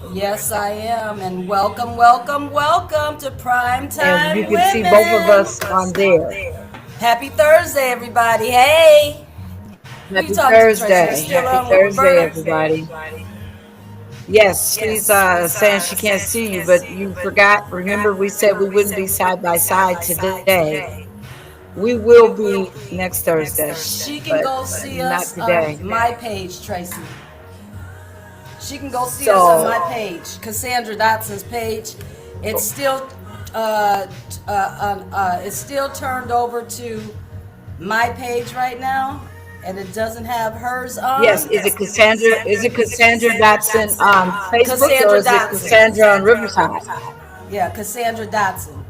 Yes, I am. And welcome, welcome, welcome to And you Primetime can see both of Women. us on there. Happy Thursday, everybody. Hey, who you Happy talking to, Tracy? You Thursday. still Happy on with Thursday, Roberta? everybody. Yes, she's saying she can't see you, but you forgot. Remember, we said we wouldn't be side by side today. We will be next Thursday, She but can go see not us on today. my page, Tracy. She can go see us on So, my page, Cassandra Dotson's page. It's still, uh, it's still turned over to my page right now, and it doesn't have hers yes, on. is it Cassandra? Is it Cassandra Dotson on Facebook or Cassandra is it Dotson. Cassandra on Riverside Yeah, Cassandra Dotson.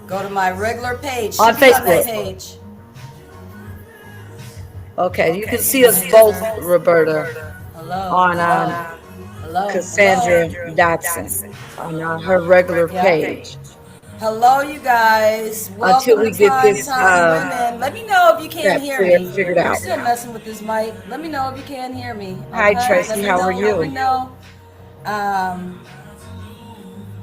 Go to my regular page. She'll on be on that Facebook? page. Okay, you can Okay, you see can us see us both, both. Roberta, Hello, on hello, hello, hello. Cassandra Dotson on her regular Yeah. page Hello, you guys. until Welcome to we get Prime this Time Women. Let me know if you can't that hear me. figured I'm out. still messing with this mic. Let me know if you can't hear me. Hi Okay? Tracy, how are Let me you? know. Um,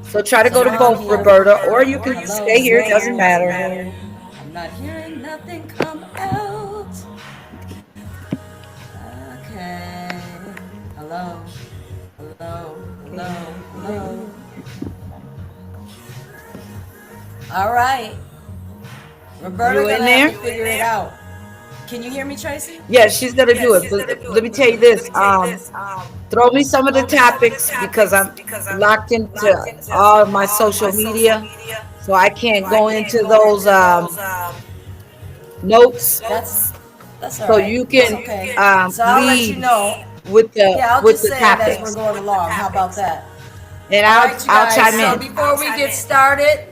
So try to so go to I'm both, here. Roberta, or you can Hello, stay here. It stay doesn't here. Doesn't matter. matter. I'm not hearing nothing come out. Okay. Hello. Hello. Hello. Hello. All right. Roberta You gonna in have to there? figure it out. Can you hear me, Tracy? Yeah, she's gonna do it. But let me tell you this. Throw me some of the topics because I'm locked into all of my social media, so I can't go into those notes. That's all So right. you That's can okay. So I'll let you lead know. Yeah, I'll with just the say it as we're topics, going along. How about that? and All right, you I'll guys. chime So in. before we get started,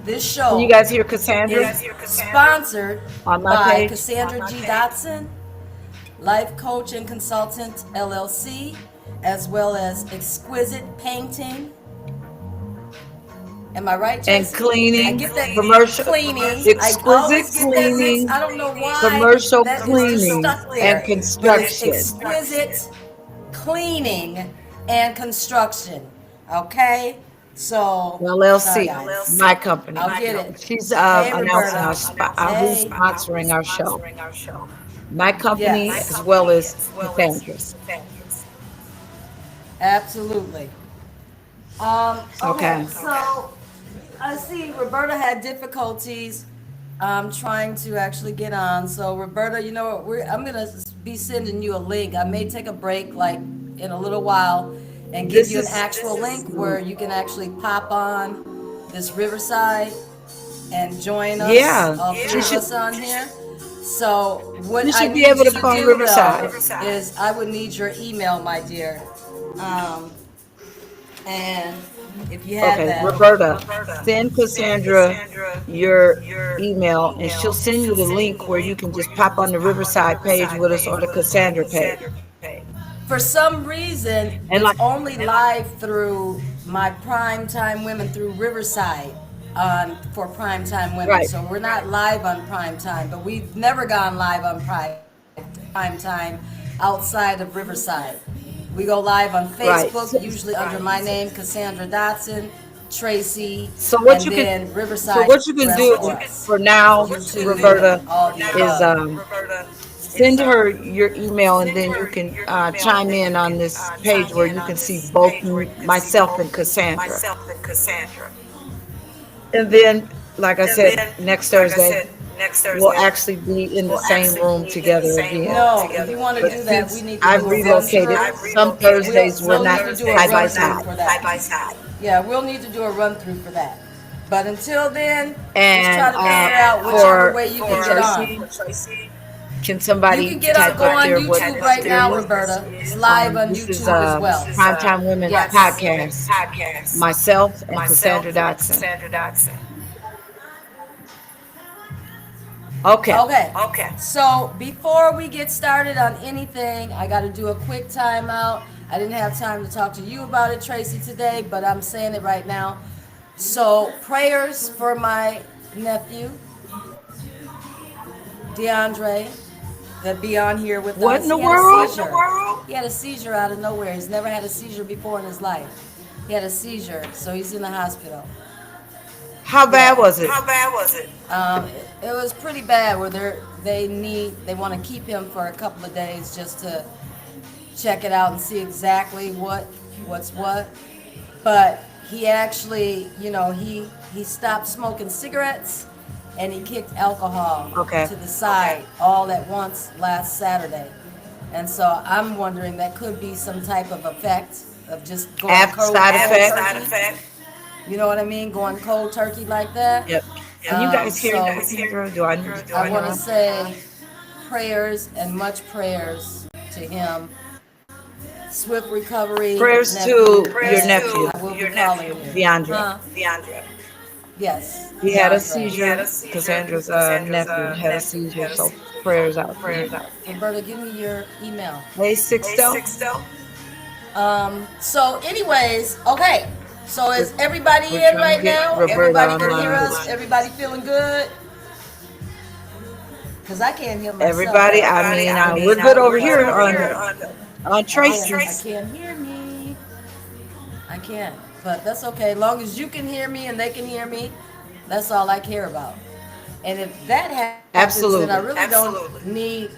this Can you show guys hear Cassandra is sponsored on my by page? Cassandra G. Dotson, Life Coach and Consultant LLC, as well as Exquisite Painting. Am I right, And Tracy? I cleaning, get that commercial, cleaning. I exquisite always get that mixed. cleaning, I don't know why commercial that is just cleaning, stuck and there. But it's construction. exquisite cleaning and construction. Okay? So, sorry LLC, guys. my company. I'll get it. She's Hey, announcing Roberta. who's Hey. sponsoring our show. My company Yes. as well as Cassandra's. Absolutely. Okay, Okay. so I see Roberta had difficulties trying to actually get on. So Roberta, you know what? I'm gonna be sending you a link. I may take a break, like in a little while, and give This you an is actual link where you can actually pop on this Riverside and join us, yeah. all three She of should us on here. So what she I should be need able you to to phone do though Riverside. is I would need your email, my dear. Um, and if you have Okay, that, Roberta, send Cassandra your email and she'll send you the link where you can just pop on the Riverside page with us or the Cassandra page. for some reason, And like it's only live through my Primetime Women through Riverside on for Primetime Women. right, So we're not live on Primetime, but we've never gone live on Primetime outside of Riverside. We go live on right. Facebook, usually under my name, Cassandra Dotson, Tracy, So what and you could then so Riverside what you can rest do for us. for now, YouTube Roberta, and all the is above. send her your email and then you can chime in on this page where you can see both myself and Cassandra. And then, like I said, next Thursday we'll actually be in the same room together again. No, if you want to But do that, we since need to I've do a run relocated, through. some Thursdays we're We'll not need to do a side by run through side. for that. Yeah, we'll need to do a run through for that. But until then, just try And to figure out whichever for way you can get on. Tracy, can You somebody can get on, type go up on there YouTube what right their now, link? Roberta. It's live on This is YouTube as well. Primetime Women's Yes. podcast. Myself and Cassandra Dotson. Okay. Okay. So before we get started on anything, I got to do a quick timeout. I didn't have time to talk to you about it, Tracy, today, but I'm saying it right now. So prayers for my nephew, DeAndre. that be on here with What us. in the He had a world? seizure. He had a seizure out of nowhere. He's never had a seizure before in his life. He had a seizure, so he's in the hospital. How bad Yeah. was it? It was pretty bad. Where they want to keep him for a couple of days just to check it out and see exactly what's what. But he actually, he stopped smoking cigarettes and he kicked alcohol Okay. to the side all at once last Saturday. And so I'm wondering that could be some type of effect of just going Side effect. turkey. You know what I mean? Going cold turkey like that. Yep. Can you guys hear So that, Sandra? Do I need to I turn want it to on? say prayers and much prayers to him. Swift recovery. Prayers nephew. to your nephew, I will be calling you. DeAndre. Huh? Yes. He had a DeAndre. seizure. Cassandra's nephew had a seizure, so prayers out for him. Roberta, give me your email. Hey, Sixto. So anyways, okay. So is everybody We're in trying right to get now? Roberta Everybody can online. hear us? Everybody feeling good? Because I can't hear myself. Everybody, we're good over here on Tracy. I can't hear me. I can't. But that's okay. As long as you can hear me and they can hear me, that's all I care about. And if that happens, Absolutely. then I really don't need.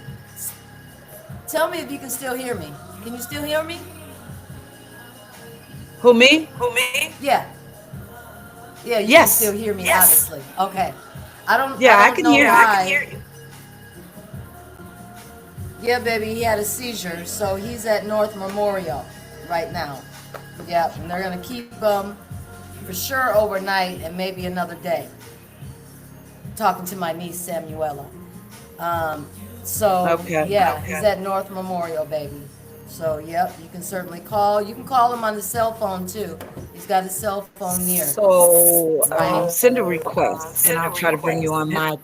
Tell me if you can still hear me. Can you still hear me? Who, me? Yeah. Yeah, you Yes. can still hear me, obviously. Okay. Yeah, I don't can know hear you. why. Yeah, baby, he had a seizure, so he's at North Memorial right now. Yeah, and they're gonna keep him for sure overnight and maybe another day. Talking to my niece Samuela. Okay. He's at North Memorial, baby. So, yep, you can certainly call. You can call him on the cell phone too. He's got his cell phone here. So send a request, and I'll try to bring you on my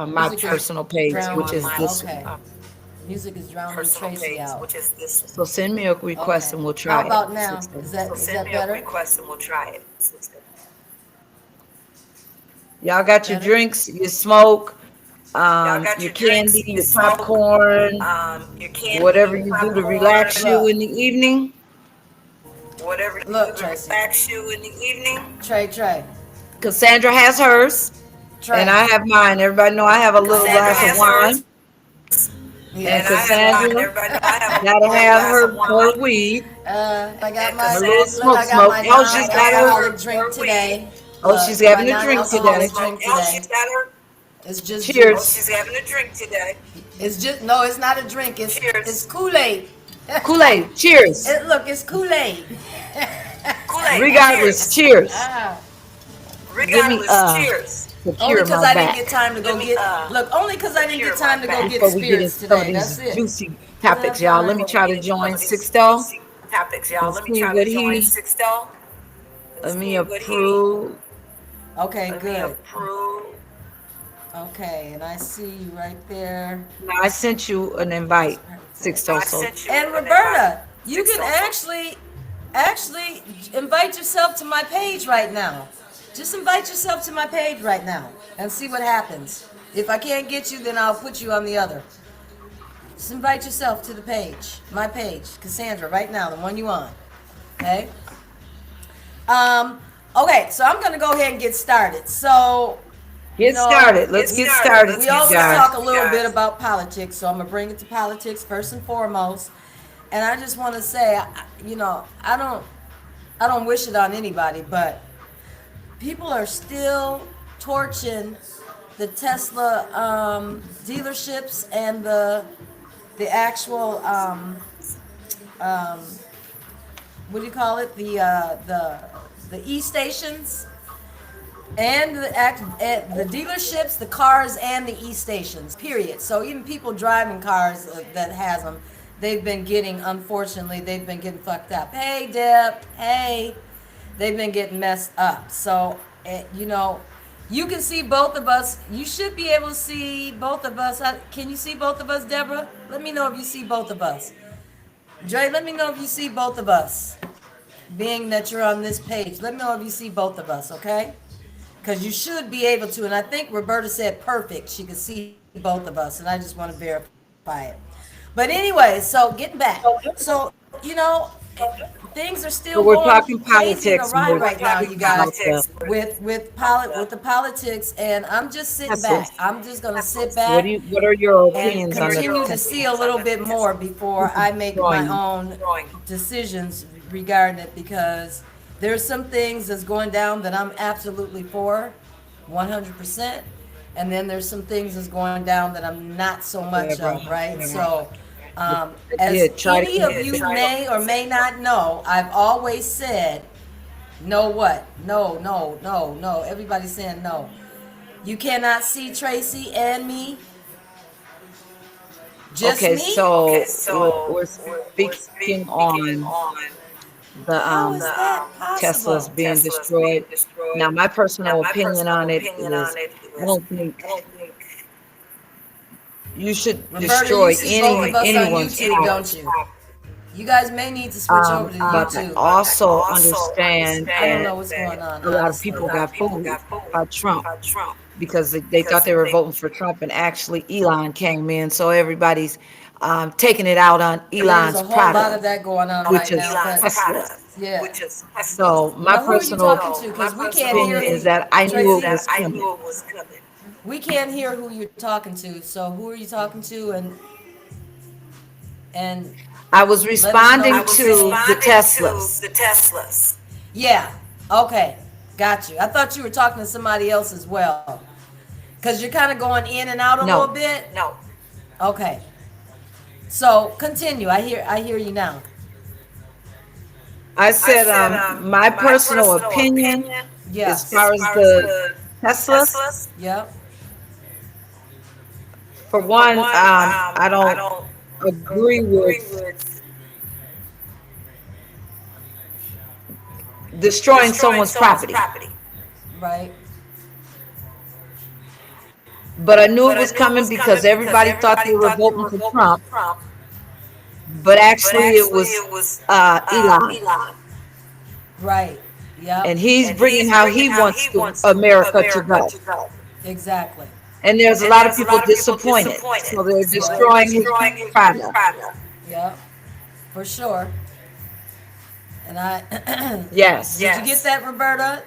Music is personal page, drowned. which is this. Okay. Music is drowning Tracy out. So send me a request, Okay. and we'll try How about it. now? Is that better? Y'all got your Better? drinks, your smoke, your candy, your popcorn, whatever you do to relax you in the evening. Look, Tracy. Trey. Cassandra has hers, Trey. and I have mine. Everybody know I have a little glass of wine. And Cassandra gotta have her weed. I got my Her little look, I got my smoke. Oh, she's got her. non-alcoholic drink today. Oh, Look, she's having my a drink non-alcoholic today. drink today. It's just Cheers. It's just no, it's not a drink. It's Kool-Aid. Kool-Aid. Cheers. Look, it's Kool-Aid. Regardless, cheers. Ah, Give me to only cure because my I didn't back get time to go get. Look, only because I didn't get time to go get before we get into spirits some of today. That's these it. juicy topics, y'all. Let me try to join Sixto. Let me approve. Okay, good. Okay, and I see you right there. Now, I sent you an invite, Sixto. So And Roberta, you can actually invite yourself to my page right now. Just invite yourself to my page right now and see what happens. If I can't get you, then I'll put you on the other. Just invite yourself to the page, my page, Cassandra, right now, the one you on. Okay? Okay, so I'm gonna go ahead and get started. So get started. Let's get started, we you always guys. talk a little bit about politics, so I'm gonna bring it to politics first and foremost. And I just want to say, I don't wish it on anybody, but people are still torching the Tesla dealerships and the actual what do you call it, the e-stations and the dealerships, the cars, and the e-stations, period. So even people driving cars that has them, unfortunately, they've been getting fucked up. Hey, Deb. Hey. They've been getting messed up. So, you can see both of us. You should be able to see both of us. Can you see both of us, Deborah? Let me know if you see both of us. Dre, let me know if you see both of us. Being that you're on this page, let me know if you see both of us, okay? Because you should be able to. And I think Roberta said perfect. She could see both of us. And I just want to verify by it. But anyway, so getting back. So, things are still So we're going talking crazy and politics, and awry we're right now, talking you about guys, the with the politics, and I'm just sitting back. Teslas. I'm just gonna sit back What are your and opinions on the continue to see a Teslas little bit more before I make my destroying? own decisions regarding it, because there's some things that's going down that I'm absolutely for, 100%, and then there's some things that's going down that I'm not so much Whatever. of, right? Whatever. So, Yeah, as try any of to. you may or may not know, I've always said, no what? No, no, no, no. Everybody's saying no. You cannot see Tracy and me, just Okay, me? so we're speaking on the How is that Teslas possible? being destroyed. Now, my personal opinion on it is, I don't think you should Roberta, you destroy see both of us on anyone's YouTube, don't property. you? You guys may need to switch over to But I YouTube. also understand I don't that know what's going on, a lot of honestly. people got fooled by Trump because they thought they were voting for Trump, and actually Elon came in, so everybody's taking it out on There's Elon's a whole lot of product, that going on which right is now, but Tesla. yeah. So my Now, who are you personal talking to? Because we can't hear opinion is who, that I knew it Tracy, was coming. we can't hear who you're talking to. So who are you talking to? And I was let us know responding what you're to saying. the Teslas. Yeah. Okay. Got you. I thought you were talking to somebody else as well. Because you're kind of going in and out a No, little bit. Okay. So continue. I hear you now. I said my personal opinion as Yes. far as the Teslas. Yep. For one, I don't agree with destroying someone's property. Right. But I knew it was coming because everybody thought they were voting for Trump, but actually it was Elon, Right. Yep. and he's bringing how he wants America to go. Exactly. And there's a lot of people disappointed, so they're Right. destroying his product. Yep. For sure. And Yes. did you get that, Roberta?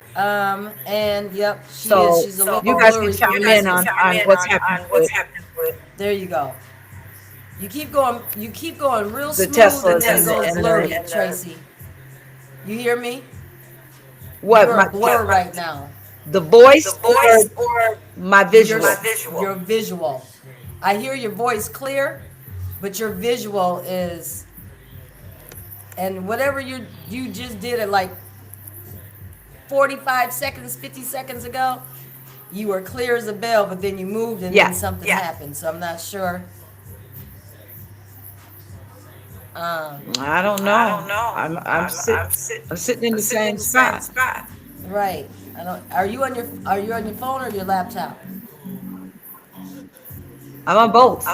And yep, So she's a little you guys can blurry for chime me. in on what's happening with There you go. You keep going real the smooth and Teslas then it goes and blurry, the Tracy. You hear me? what You're a blur right now. the voice or my Your visual. your visual. I hear your voice clear, but your visual is, and whatever you just did it like 45 seconds, 50 seconds ago, you were clear as a bell, but then you moved and Yeah. then something happened. So I'm not sure. I don't know. I'm sitting in the same spot. Right. I don't. Are you on your phone or your laptop? I'm on both.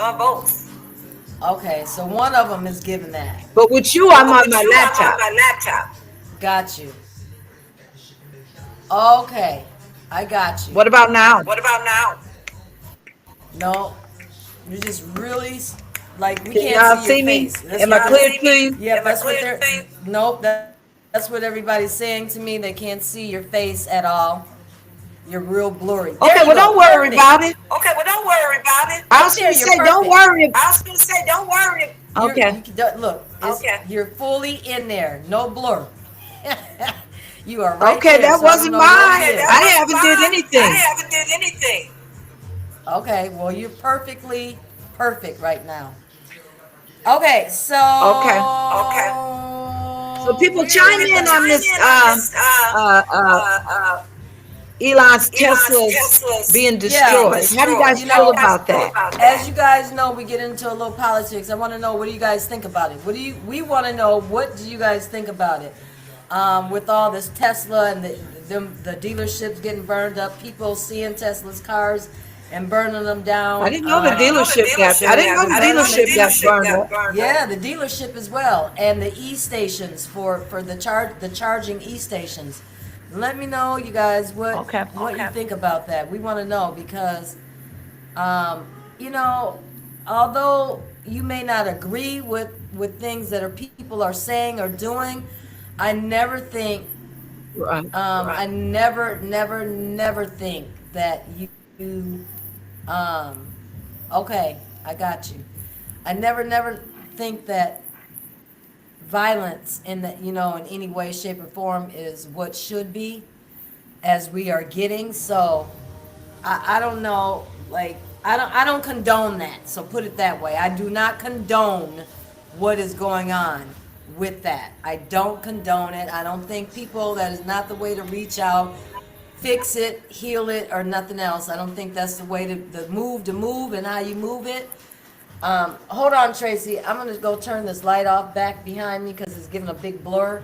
Okay, so one of them is giving that. But with you, I'm on my laptop. Got you. Okay, I got you. What about now? No, you're just really like we Can can't y'all see see your me? face. That's Am I what clear to you? Yeah, that's what they're. Nope, that's what everybody's saying to me. They can't see your face at all. You're real blurry. There Okay, you well, go. don't worry Perfect. about it. I was There, going to you're say, don't perfect. worry. You're, Okay. look, you're fully in there. No blur. You are right Okay, there. that So I don't wasn't know mine. what it is. I haven't did anything. Okay, well, you're perfectly perfect right now. Okay, so Okay. So people chime in on this Elon's Teslas being destroyed. How do you guys feel about that? As you guys know, we get into a little politics. I want to know, what do you guys think about it? We want to know, what do you guys think about it? With all this Tesla and the dealerships getting burned up, people seeing Tesla's cars and burning them down. I didn't know the dealership got burned up. Yeah, the dealership as well, and the e-stations for the charging e-stations. Let me know, you guys, what you think about that. We want to know because, although you may not agree with things that are people are saying or doing. I never think Right. I never think that okay, I got you. I never think that violence in the, in any way, shape, or form is what should be as we are getting. So I don't know, like I don't condone that. So put it that way. I do not condone what is going on with that. I don't condone it. I don't think people, that is not the way to reach out, fix it, heal it, or nothing else. I don't think that's the way to move and how you move it. Hold on, Tracy. I'm gonna go turn this light off back behind me because it's giving a big blur,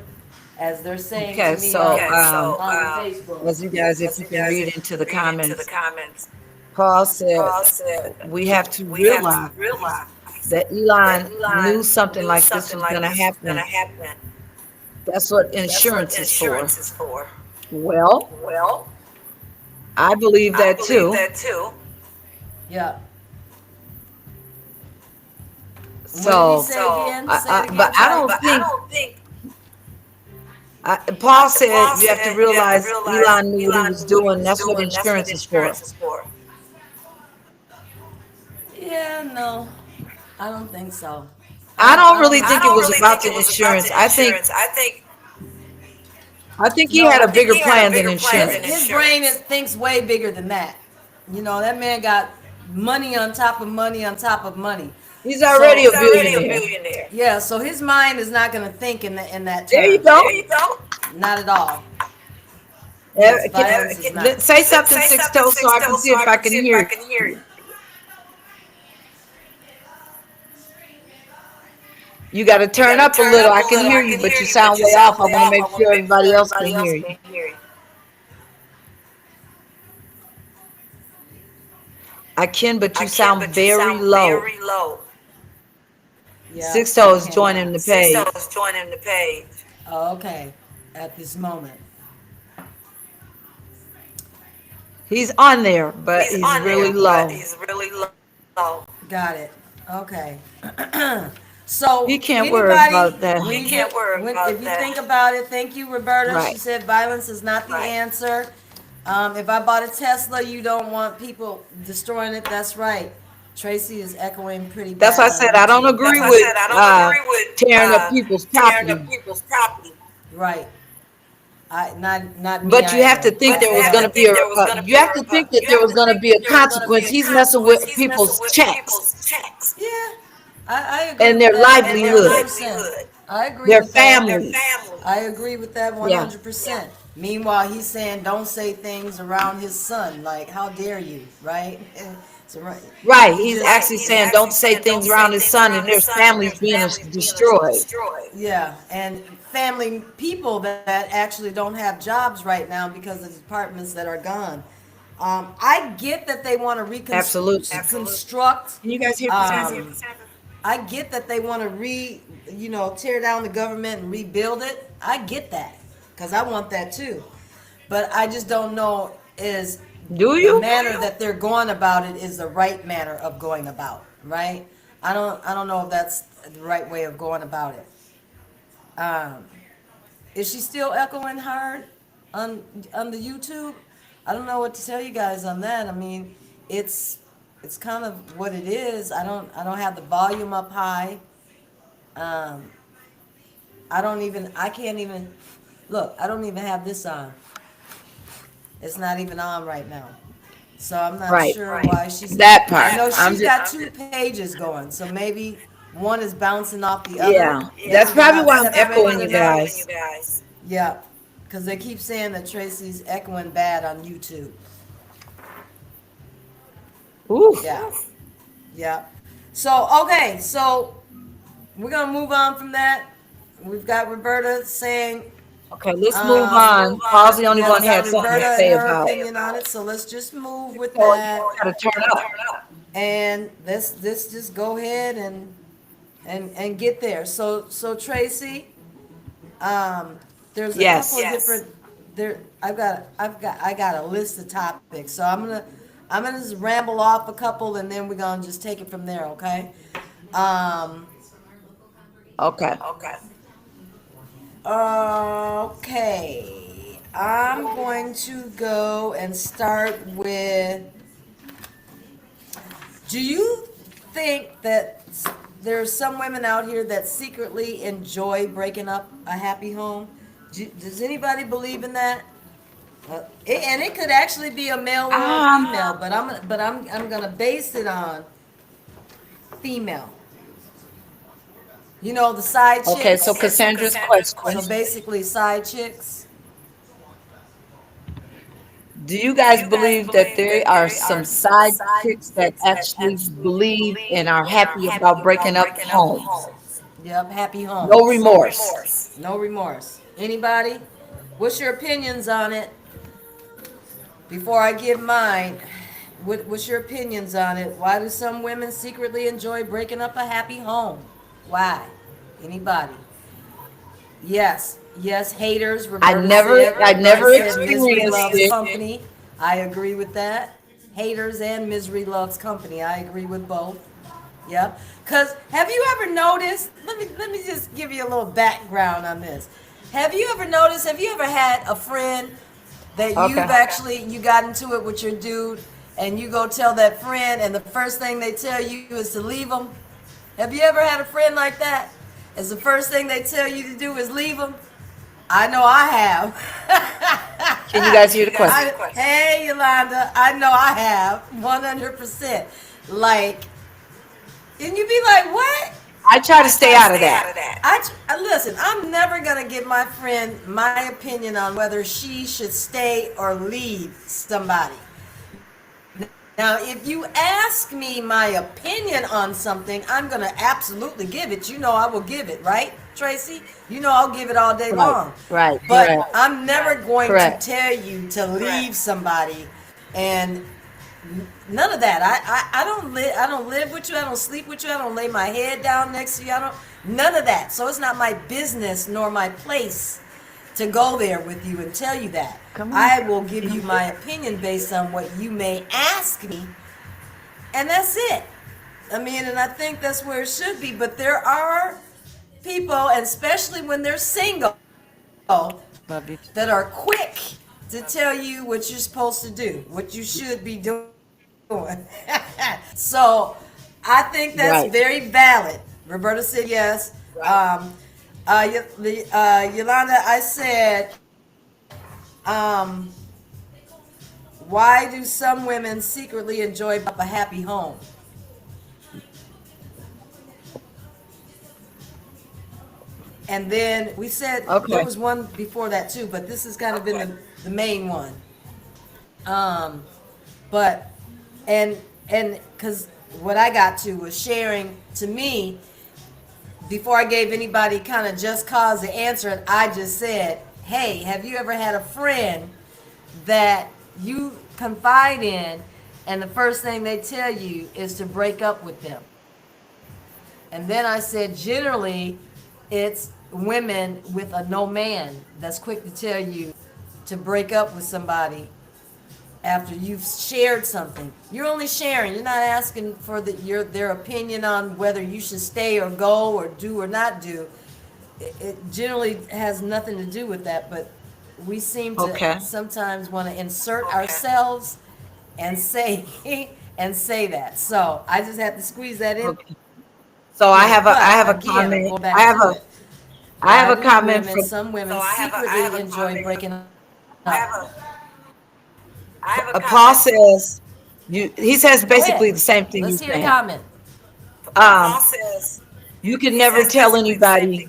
as they're saying to Okay, me so on Facebook. as you guys, if you can read into the comments, Paul said we have to realize that Elon knew something like this was going to happen. That's what insurance is for. Well, I believe that too. Yeah. What did he So, say again? Say it but again, I Tracy. don't think. Paul said you have to realize Elon knew what he was doing. That's what insurance is for. Yeah, no, I don't think so. I don't I don't really know. think it was about the insurance. I think he No, had I a think bigger plan than his insurance. brain thinks way bigger than that. That man got money on top of money on top of money. He's So already a billionaire. yeah, so his mind is not going to think in that There you terms. go. Not at all. Uh, Yes, can- violence is not. Say something, Six Toes, so I can see if I can hear you. You got to turn up a little. I can hear you, but you sound way off. I want to make sure everybody else can hear you. I can, but you sound very low. Yeah, Six I Toes joining cannot. the page. Oh, okay, at this moment. He's on there, but he's really low. Got it. Okay. So He can't worry anybody, about that. if you think about it, thank you, Roberta. She Right. said violence is not the answer. If I bought a Tesla, you don't want people destroying it. That's right. Tracy is echoing pretty That's why bad I on said I don't YouTube. agree with tearing up people's property. Right. Not me But you have to either. think there was going to be you have to think that there was going to be a consequence. He's messing with people's checks Yeah, I agree and with their that livelihood, 100%. I agree their with that. families. I agree with that Yeah, 100%. Meanwhile, he's saying don't say things around his son. Like, how dare you, right? So, right. right. He He's just, actually saying don't say things around his son and there's families being destroyed. yeah, and family people that actually don't have jobs right now because of the departments that are gone. I get that they want to Absolutely. reconstruct. Can you guys hear this happening? I get that they want to tear down the government and rebuild it. I get that because I want that too. But I just don't know is Do the you? manner that they're going about it is the right manner of going about, right? I don't know if that's the right way of going about it. Um, is she still echoing hard on the YouTube? I don't know what to tell you guys on that. I mean, it's it's kind of what it is. I don't have the volume up high. Um, I can't even look. I don't even have this on. It's not even on right now. So I'm not Right. sure why she's. That part. I know I'm she's just, got two pages going, so maybe one is bouncing off the other. yeah. Maybe That's they're probably not why I'm separated echoing you enough. guys. Yeah, because they keep saying that Tracy's echoing bad on YouTube. Ooh. Yeah, yeah. So okay, so we're gonna move on from that. We've got Roberta saying. Okay, let's move on. Paul's the only one who had something to Roberta and say her about. opinion on it. So let's just move with So you that, got to turn up. and let's just go ahead and get there. So Tracy, there's a Yes. couple of different there. I got a list of topics. So I'm gonna just ramble off a couple, and then we're gonna just take it from there. Okay. Um, Okay. okay. I'm going to go and start with, do you think that there's some women out here that secretly enjoy breaking up a happy home? Does anybody believe in that? And it could actually be a male or a Um, female, but I'm gonna base it on female. You know, the side okay, so chicks. Cassandra's question. So basically, side chicks. Do you guys believe that there are some side chicks that actually believe and are happy about breaking up homes? Yep, happy No homes. remorse. No remorse. Anybody? What's your opinions on it? Before I give mine, what's your opinions on it? Why do some women secretly enjoy breaking up a happy home? Why? Anybody? Yes, yes, haters. Roberta I said, never misery experienced loves it. company. I agree with that. Haters and misery loves company. I agree with both. Yep. Cause have you ever noticed? Let me just give you a little background on this. Have you ever noticed? Have you ever had a friend that Okay. you got into it with your dude, and you go tell that friend, and the first thing they tell you is to leave them? Have you ever had a friend like that? Is the first thing they tell you to do is leave them? I know I have. Can you guys hear the question? Hey, Yolanda, I know I have 100%. Like, and you be like, what? I try to stay out of that. Listen. I'm never gonna give my friend my opinion on whether she should stay or leave somebody. Now, if you ask me my opinion on something, I'm gonna absolutely give it. You know, I will give it, right, Tracy? You know, I'll give it all day Right, long. right, But correct, I'm never going to correct. tell you to leave somebody, and none of that. I don't live with you. I don't sleep with you. I don't lay my head down next to you. I don't none of that. So it's not my business nor my place to go there with you and tell you that. Come on. I will give you my opinion based on what you may ask me, and that's it. I mean, and I think that's where it should be. But there are people, and especially when they're single, Love you. that are quick to tell you what you're supposed to do, what you should be doing. So I think that's Right. very valid. Roberta said yes. Yolanda, I said, um, why do some women secretly enjoy a happy home? And then we said there Okay. was one before that too, but this has kind of been the main one. Um, but and because what I got to was sharing to me before I gave anybody kind of just cause to answer it. I just said, hey, have you ever had a friend that you confide in, and the first thing they tell you is to break up with them? And then I said, generally, it's women with a no man that's quick to tell you to break up with somebody after you've shared something. You're only sharing. You're not asking for their opinion on whether you should stay or go or do or not do. It generally has nothing to do with that, but we seem to Okay. sometimes want to insert ourselves and say and say that. So I just have to squeeze that in Okay. So I there. have a But I have a again, comment. going back to it, I have why a do comment women, from some women secretly enjoy breaking up? Paul says you he says Go ahead. basically the same thing Let's you're hear the saying. comment. Um, you can never tell anybody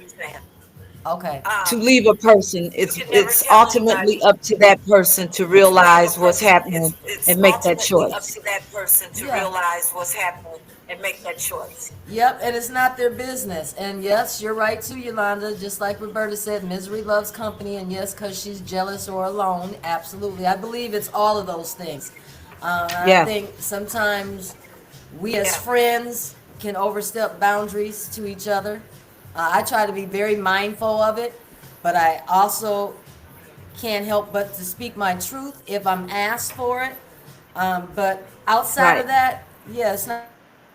Okay. to leave a person. It's ultimately up to that person to realize what's happening and make that choice. Yeah. Yep, and it's not their business. And yes, you're right too, Yolanda. Just like Roberta said, misery loves company. And yes, because she's jealous or alone. Absolutely. I believe it's all of those things. I Yeah. think sometimes we as friends can overstep boundaries to each other. I try to be very mindful of it, but I also can't help but to speak my truth if I'm asked for it. But outside Right. of that, yeah, it's not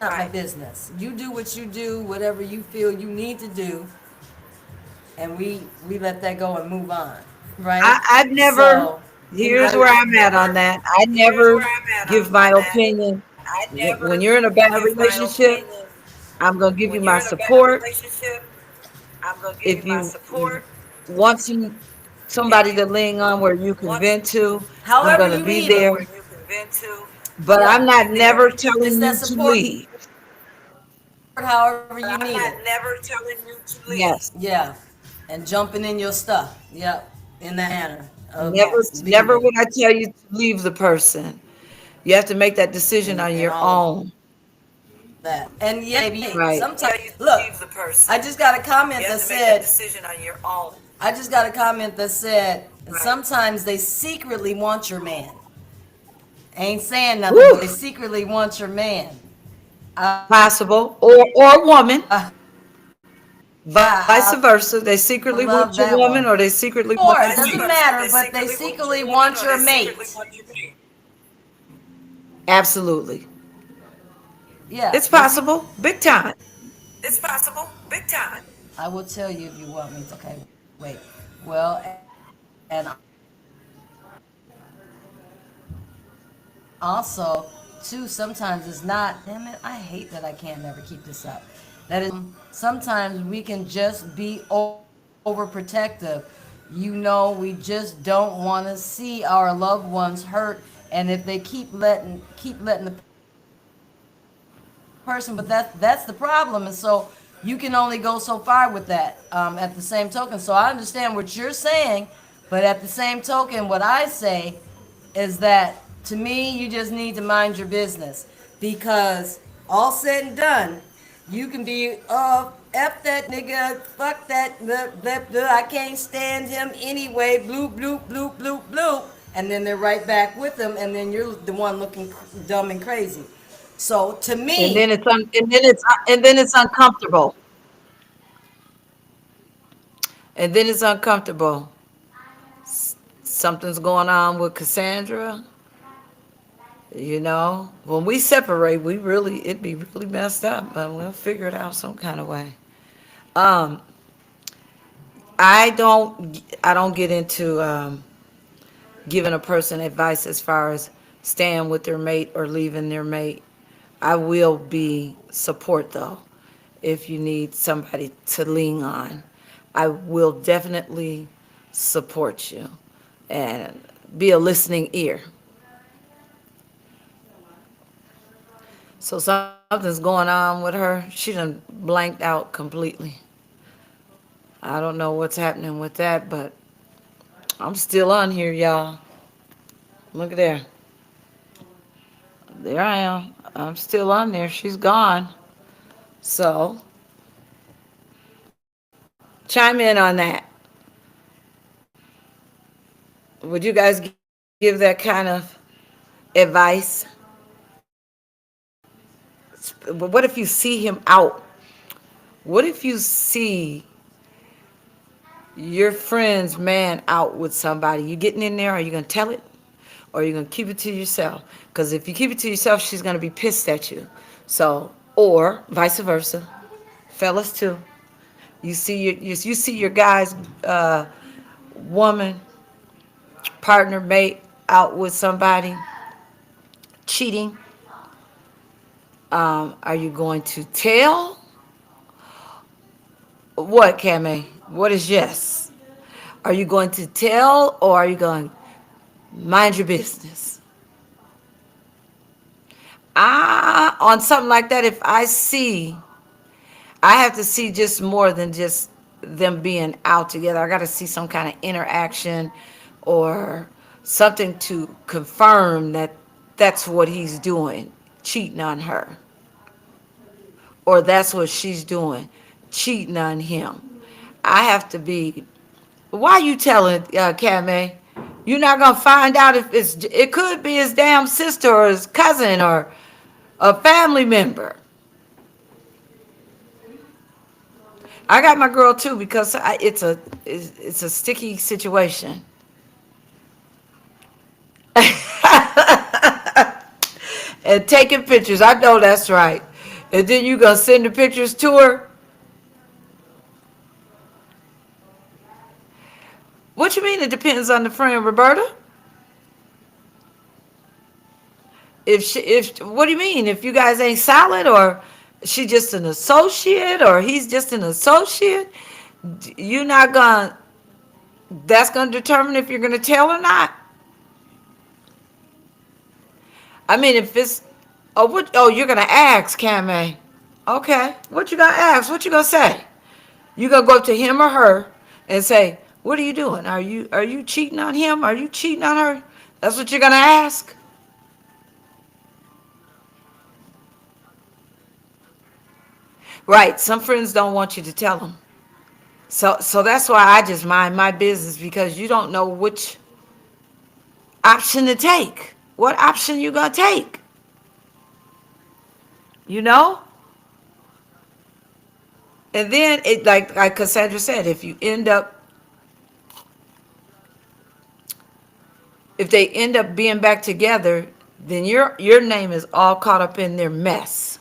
not my business. You do what you do, whatever you feel you need to do, and we let that go and move on, right? I've never, So here's where I'm at on that. I never give my opinion. When you're in a bad relationship, I'm going to give you my support. If you want somebody to lean on where you can vent to, I'm however going to you be need them, there. But I'm yeah, not never it's telling that you to support leave. however you need it. Yes. Yeah, and jumping in your stuff. Yep, in that manner of Never, yes, never leaving would I tell you to leave the person. You have to make that decision on and your all of own. that. And yeah, maybe Right. sometimes look, I just got a comment that said I just got a comment that said sometimes they secretly want your man. Ain't saying nothing, Woo! but they secretly want your man. Possible. Or woman. Vice Yeah, versa. They secretly I want your love woman that or they one. secretly want your Or man. it doesn't matter, but they secretly want your mate. Absolutely. Yeah, It's possible. Big time. I will tell you if you want me to. Okay, wait. Well, and also, too, sometimes it's not, damn it, I hate that I can't never keep this up. That is, sometimes we can just be overprotective. You know, we just don't want to see our loved ones hurt. And if they keep letting the person, but that's the problem. And so you can only go so far with that. At the same token, so I understand what you're saying, but at the same token, what I say is that to me, you just need to mind your business because all said and done, you can be f that nigga, fuck that, blah, blah, blah, I can't stand him anyway, bloop bloop bloop bloop bloop, and then they're right back with them, and then you're the one looking dumb and crazy. So to And me, then it's uncomfortable. And then it's uncomfortable. Something's going on with Cassandra. When we separate, it'd be really messed up, but we'll figure it out some kind of way. Um, I don't get into giving a person advice as far as staying with their mate or leaving their mate. I will be support though. If you need somebody to lean on, I will definitely support you and be a listening ear. So something's going on with her. She done blanked out completely. I don't know what's happening with that, but I'm still on here, y'all. Look at there. There I am. I'm still on there. She's gone. So chime in on that. Would you guys give that kind of advice? But what if you see him out? What if you see your friend's man out with somebody? You getting in there? Are you going to tell it? Or are you going to keep it to yourself? Because if you keep it to yourself, she's going to be pissed at you. So, or vice versa. Fellas too. You see your guy's woman, partner, mate out with somebody cheating. Are you going to tell? What, Kame? What is yes? Are you going to tell or are you going to mind your business? On something like that, if I have to see just more than just them being out together. I got to see some kind of interaction or something to confirm that that's what he's doing, cheating on her, or that's what she's doing, cheating on him. I have to be. Why you telling Kame? You're not gonna find out if it could be his damn sister or his cousin or a family member. I got my girl too because it's a sticky situation. And taking pictures. I know that's right. And then you gonna send the pictures to her? What you mean? It depends on the friend, Roberta. If what do you mean? If you guys ain't solid, or she just an associate, or he's just an associate, you're not gonna. That's gonna determine if you're gonna tell or not. I mean, if it's, oh, what? Oh, you're gonna ask, Cammy. Okay, what you gonna ask? What you gonna say? You gonna go up to him or her and say, "What are you doing? Are you cheating on him? Are you cheating on her?" That's what you're gonna ask. Right. Some friends don't want you to tell them. So that's why I just mind my business, because you don't know which option to take. What option you gonna take? You know? And then it, like Cassandra said, if they end up being back together, then your name is all caught up in their mess.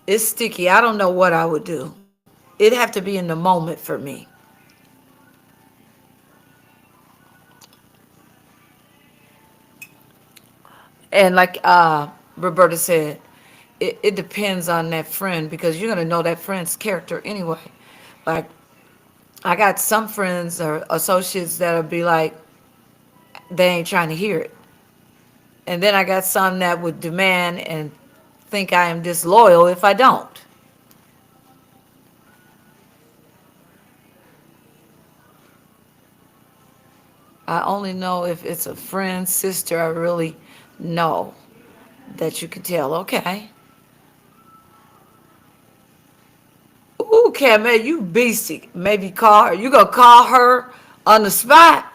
It's sticky. I don't know what I would do. It'd have to be in the moment for me. And like Roberta said, it depends on that friend, because you're gonna know that friend's character anyway. Like, I got some friends or associates that'll be like, they ain't trying to hear it. And then I got some that would demand and think I am disloyal if I don't. I only know if it's a friend, sister, I really know that you can tell, okay. Ooh, Camille, you beastie. Maybe call her. You gonna call her on the spot?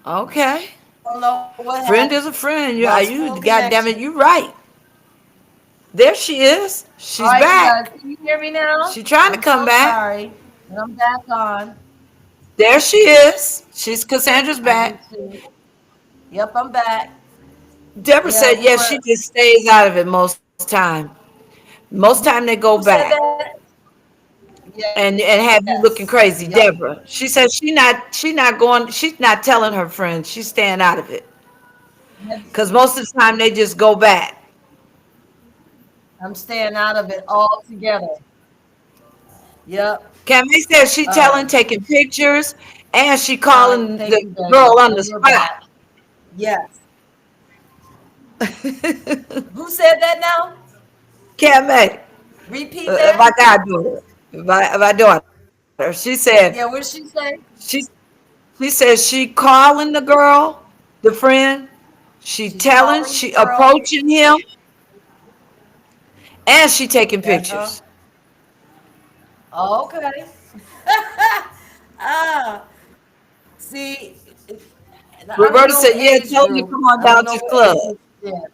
Okay. Don't know what Friend happened. is a friend. Lost You, full goddamn it, connection. you right. There she is. All She's right, you guys, back. can you hear me now? She trying to I'm come so back. sorry. And I'm back on. There she is. She's Cassandra's I do back. too. Yep, I'm back. Deborah Yeah, said, we yes, she were. just stays out of it most time. Most time they go Who said back that? and have you Yes. looking crazy. Yep. Deborah. She says she's not telling her friends. She's staying out of it. Because most of the time they just go back. I'm staying out of it altogether. Yep. Cammy says she telling, Um, taking pictures, and she all right. calling Thank the you, Deborah. girl on the And you're back. spot. Yes. Who said that now? Cammy, Repeat that. my goddaughter, my daughter, Yeah, what did she say? she she says she calling the girl, the friend, she She's telling, calling the she girl. approaching him, and she taking Uh-huh. pictures. Okay. Ah, see, I don't Roberta know said, yeah, age tell them to group. come on I don't down know to the what club. age. Yeah.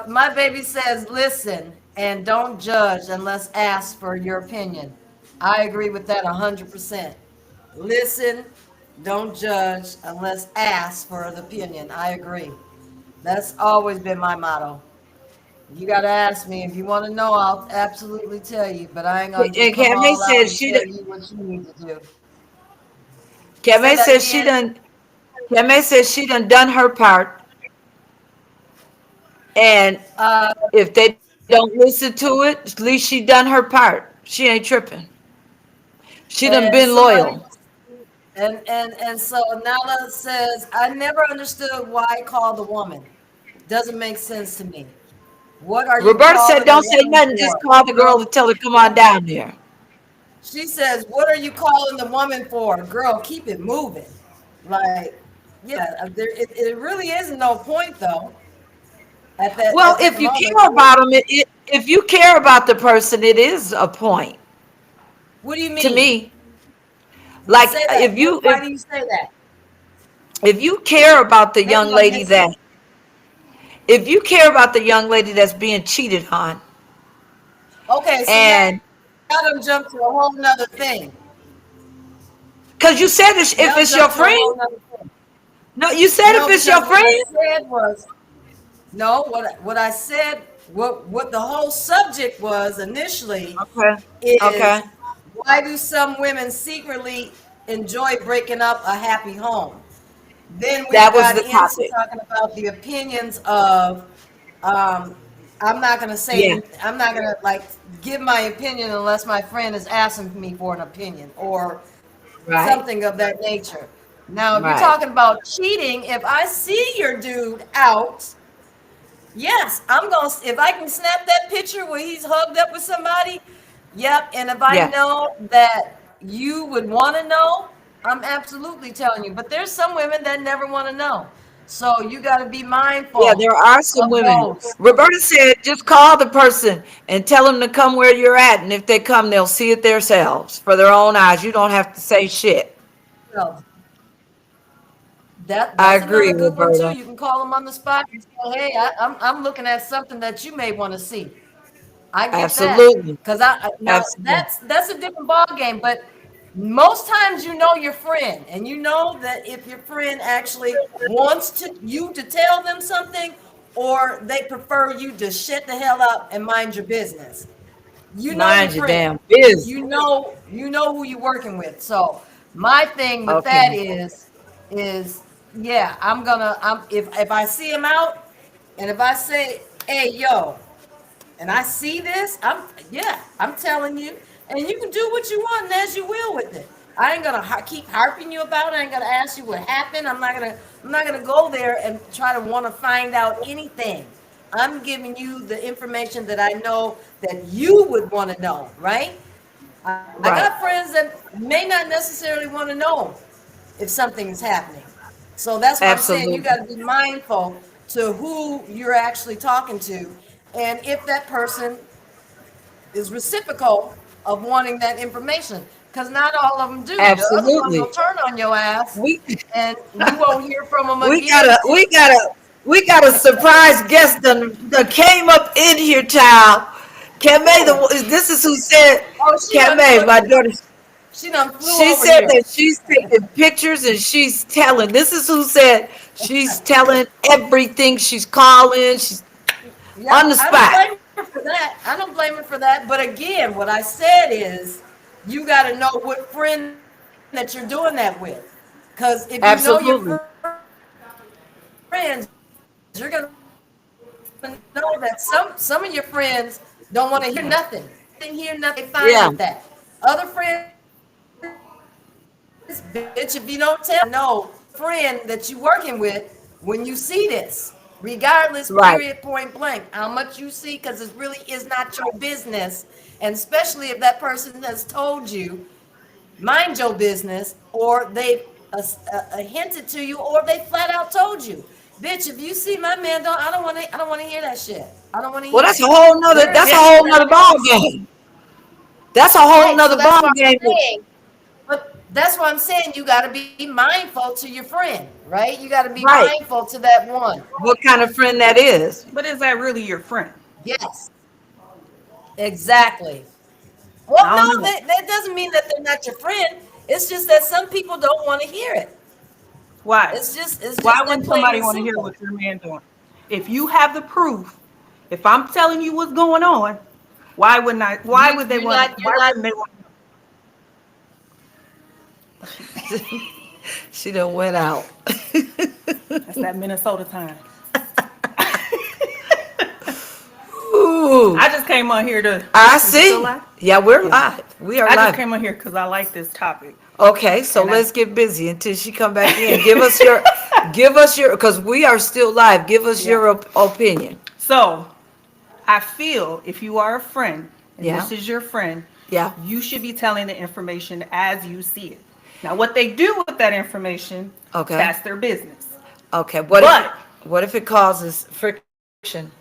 My baby says, listen and don't judge unless asked for your opinion. I agree with that 100%. Listen, don't judge unless asked for the opinion. I agree. That's always been my motto. You got to ask me. If you want to know, I'll absolutely tell you, but I ain't going to just And come Cammy all out said and she tell done, you what you need to do. Say Cammy that says she again. done, Cammy says she done her part, and Uh, if they don't listen to it, at least she done her part. She ain't tripping. She done been and loyal. somebody and so Nala says, I never understood why I call the woman. Doesn't make sense to me. What are you Roberta said, calling the don't say woman nothing, just for? call the girl Girl, to tell her come on down there. she says, what are you calling the woman for? Girl, keep it moving. Like, yeah, it really is no point though Well, at that if you moment. care about them, if you care about the person, it is a point What do you to mean? me. Like Say that. Why do you say that? if you care about the Maybe young I lady missed it. that if you care about the young lady that's being cheated on, Okay, so now and them jump to a whole nother thing. Because you said if Now it's your jump to a friend. whole nother thing. No, you said if No, it's because your what I friend. said was, no, what I said, what the whole subject was initially Okay. Okay. is, why do some women secretly enjoy breaking up a happy home? Then we That was got the into topic. talking about the opinions of, um, Yeah. I'm not gonna like give my opinion unless my friend is asking me for an opinion or Right. something of that nature. Now, if you're Right. talking about cheating, if I see your dude out, yes, I'm gonna, if I can snap that picture where he's hugged up with somebody, yep. And if I Yeah. know that you would want to know, I'm absolutely telling you. But there's some women that never want to know. So you got to be Yeah, mindful there are some of women. those. Roberta said, just call the person and tell them to come where you're at. And if they come, they'll see it themselves for their own eyes. You don't have to say shit. So I that's agree, another good one too. Roberta. You can call them on the spot and say, "Hey, I'm looking at something that you may want to see." I get that Absolutely. because now Absolutely. that's a different ball game. But most times you know your friend, and you know that if your friend actually wants you to tell them something, or they prefer you to shut the hell up and mind your business. You know your Mind your friend. damn business. You know who you're working with. So my thing with Okay. that is yeah, I'm if I see him out, and if I say, hey yo, and I see this, I'm telling you, and you can do what you want and as you will with it. I ain't gonna keep harping you about it. I ain't gonna ask you what happened. I'm not gonna go there and try to want to find out anything. I'm giving you the information that I know that you would want to know, right? I Right. got friends that may not necessarily want to know if something is happening. So that's why I'm saying you got Absolutely. to be mindful to who you're actually talking to, and if that person is reciprocal of wanting that information, because not all of them do. The other ones will Absolutely. turn on your ass, We and you won't hear from them we got again. a we got a we got a surprise guest that came up in here, child. Kamei, Oh, this is who said, oh, Kamei, my daughter. she done flew She over said here. that she's taking pictures and she's telling. This is who said she's telling everything. She's calling. She's on Yep, the I don't spot. blame her for that. I don't blame her for that. But again, what I said is, you got to know what friend that you're doing that with. Because if you know your Absolutely. friends, you're gonna know that some of your friends don't want to hear nothing. They didn't hear nothing. Fine Yeah. with that. Other friends, bitch, if you don't tell, no friend that you working with when you see this, regardless, Right. period, point blank, how much you see, because it really is not your business, and especially if that person has told you, mind your business, or they hinted to you, or they flat out told you, bitch, if you see my man, I don't want to hear that shit. I don't want to Well, hear that's a it. whole nother. There's That's a people whole that nother ball game. That's a whole right, so nother that's ball why I'm game. saying. But that's why I'm saying you got to be mindful to your friend, right? You got to be Right. mindful to that one. What kind of friend that is? But is that really your friend? Yes, exactly. Well, I don't no, know. that doesn't mean that they're not your friend. It's just that some people don't want to hear it. Why? It's Why just that wouldn't plain somebody and want to hear simple. what your man doing? If you have the proof, if I'm telling you what's going on, why wouldn't I? Why would they want? You're Why not. wouldn't they want? She done went out. That's that Minnesota time. Ooh, I just came on here to. I Is it still see. live? Yeah, we're Yeah. live. We are I just live. came on here because I like this topic, Okay, so and I. let's get busy until she come back in. Give us your, because we are still live. Give us Yeah. your opinion. So I feel if you are a friend and Yeah, this is your friend, yeah. you should be telling the information as you see it. Now, what they do with that information, Okay, that's their business. okay. But What if it causes friction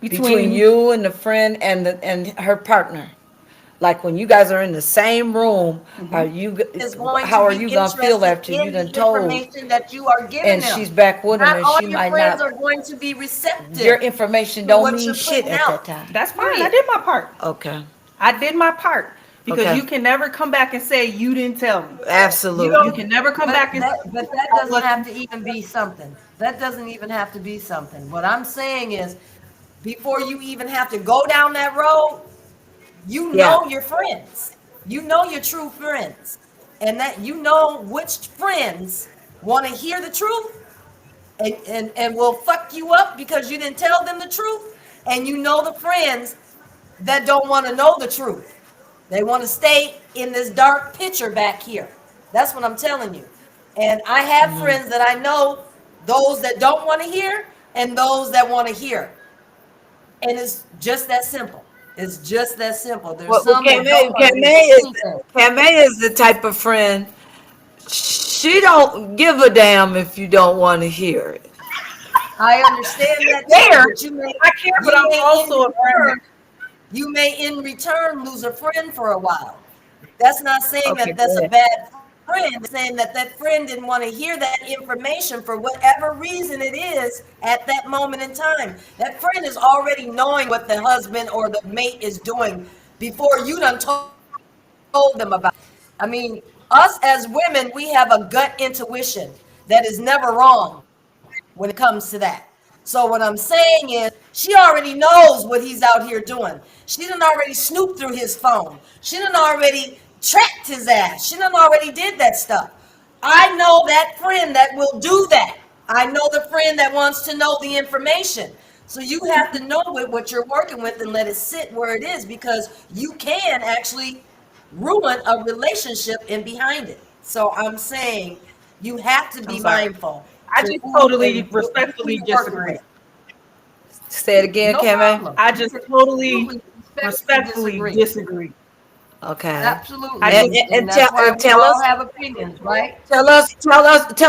between between you and the friend and her partner? Like when you guys are in the same room, Is going to how are be you gonna feel interested after you in done the told information that you are giving and them. she's back with him Not and all she your might friends not, are going to be your receptive information to don't what mean you're shit putting at that out. time. that's fine. I Period. did my part. Okay, I did my part. Because Okay. you can never come back and say you didn't tell me. You Absolutely. can never come back and say But that doesn't have to even be something. That doesn't even have to be something. What I'm saying is, before you even have to go down that road, you Yeah. know your friends. You know your true friends. And that you know which friends want to hear the truth and will fuck you up because you didn't tell them the truth. And you know the friends that don't want to know the truth. They want to stay in this dark picture back here. That's what I'm telling you. And I have Mhm. friends that I know, those that don't want to hear and those that want to hear. And it's just that simple. It's just that simple. There's Well, some that don't want to hear anything. Kame is the type of friend. She don't give a damn if you don't want to hear it. I understand that too, there. but I care, but you I'm may in also a friend. return, you may in return lose a friend for a while. That's not saying Okay, that that's go a ahead. bad friend. It's saying that that friend didn't want to hear that information for whatever reason it is at that moment in time. That friend is already knowing what the husband or the mate is doing before you done told them about it. I mean, us as women, we have a gut intuition that is never wrong when it comes to that. So what I'm saying is, she already knows what he's out here doing. She done already snooped through his phone. She done already tracked his ass. She done already did that stuff. I know that friend that will do that. I know the friend that wants to know the information. So you have to know what you're working with and let it sit where it is, because you can actually ruin a relationship in behind it. So I'm saying you have to I'm be sorry. mindful I to just who totally and who respectfully you're working disagree. with. Say it again, No Kame. problem. I You just can totally absolutely respectfully respectfully disagree. disagree. Okay. I Absolutely. just And that's why we Tell all us, have opinions, right? tell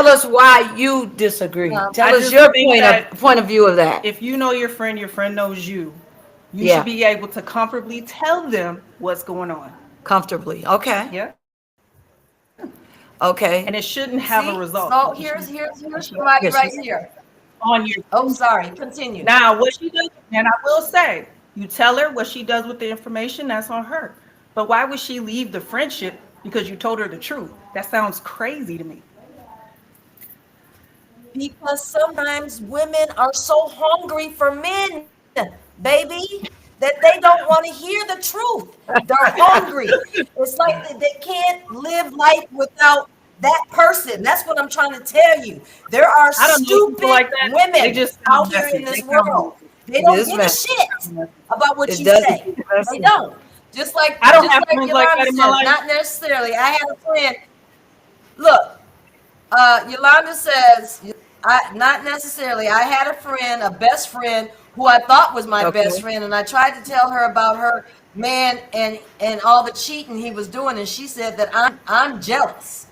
us why you disagree. Um, Tell I us just your think that point of view of that. if you know your friend knows you, you should Yeah, be able to comfortably tell them what's going on. comfortably. Okay. Yeah. And it shouldn't Okay. have a result. See, It should so it should here's have somebody Yes. right here. on your Oh, friendship. sorry. Continue. Now, what she does, and I will say, you tell her what she does with the information, that's on her. But why would she leave the friendship because you told her the truth? That sounds crazy to me. Because sometimes women are so hungry for men, baby, that they don't want to hear the truth. They're hungry. It's like they can't live life without that person. That's what I'm trying to tell you. There are I don't know people stupid like that. They women just sound out here in messy. this They sound world. messy. They It don't is give a messy. They shit sound messy. about what It you does say. get They messy. don't. I don't Just have like friends like Yolanda that in my says, life. not necessarily. I had a friend. Look, Yolanda says, not necessarily. I had a friend, a best friend, who I thought was my best Okay. friend, and I tried to tell her about her man and all the cheating he was doing, and she said that I'm jealous,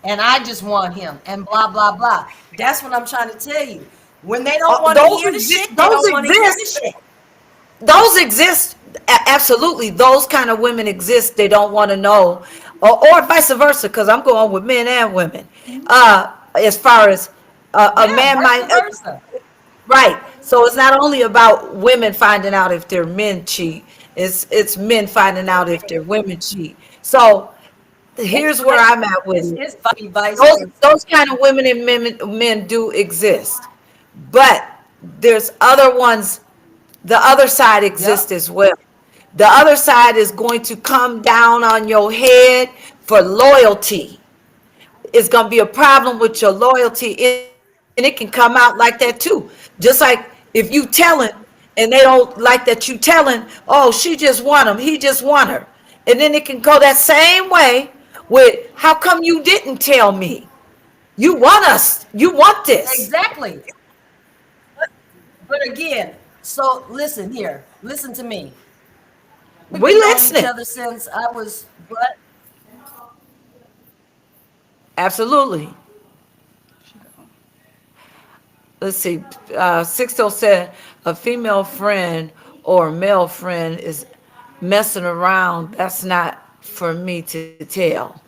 and I just want him, and blah blah blah. That's what I'm trying to tell you. When they don't want to Those hear the exist. shit, they Those don't want to hear the exist. shit. Those exist. Absolutely. Those kind of women exist. They don't want to know, or vice versa. Because I'm going with men and women. As far as a Yeah, man vice might, versa. right. So it's not only about women finding out if their men cheat. It's men finding out if their women cheat. So It's here's where vice. I'm at with it. It's funny vice Those versa. those kind of women and men do exist, but there's other ones. The other side exists Yep. as well. The other side is going to come down on your head for loyalty. It's going to be a problem with your loyalty, and it can come out like that too. Just like if you telling and they don't like that you telling, oh, she just want him, he just want her. And then it can go that same way with, how come you didn't tell me? You want us, you want this. Exactly. But again, so listen here. Listen to me. We've We been knowing each listening. other since I was what? Absolutely. Let's see, Sixto said a female friend or male friend is messing around. That's not for me to tell.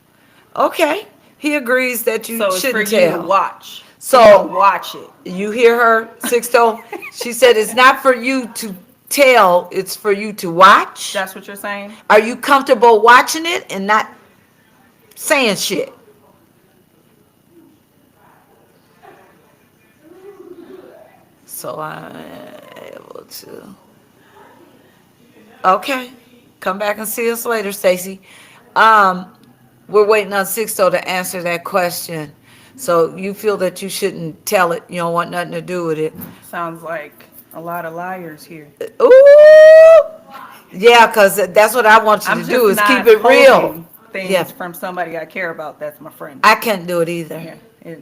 Okay, he agrees that you So it's for shouldn't you to tell. watch. For you to So watch it. you hear her, Sixto? She said it's not for you to tell, it's for you to watch? That's what you're saying? Are you comfortable watching it and not saying shit? So I'm able to. Okay. Come back and see us later, Stacy. We're waiting on Sixto to answer that question. So you feel that you shouldn't tell it, you don't want nothing to do with it. Sounds like a lot of liars here. Ooh! Yeah, because that's what I want you I'm to just do is not keep it real. holding things Yeah. from somebody I care about. That's my friend. I can't do it either. Yeah.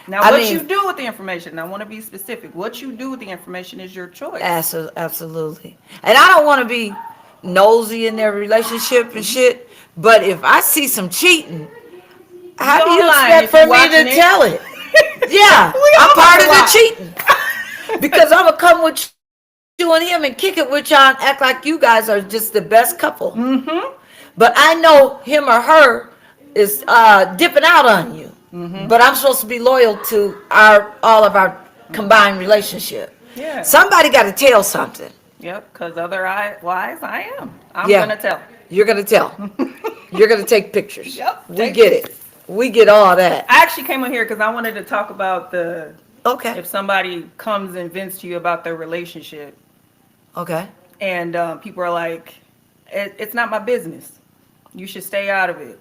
Now, I what mean- you do with the information, I want to be specific. What you do with the information is your choice. Absolutely. And I don't want to be nosy in their relationship and shit, but if I see some cheating, how do you Online, expect if for you me to watching it. tell it? Yeah, We I'm all part of gonna the watch. cheating. Because I'm going to come with you and him and kick it with y'all and act like you guys are just the best couple. Mm-hmm. But I know him or her is dipping out on you. Mm-hmm. But I'm supposed to be loyal to all of our combined relationship. Yeah. Somebody got to tell something. Yep, because otherwise I am. I'm Yeah. going to tell. You're gonna tell. You're gonna take pictures. Yep, We take get it. We get all that. I actually came on here because I wanted to talk about Okay. if somebody comes and vents to you about their relationship Okay. and people are like, it's not my business. You should stay out of it.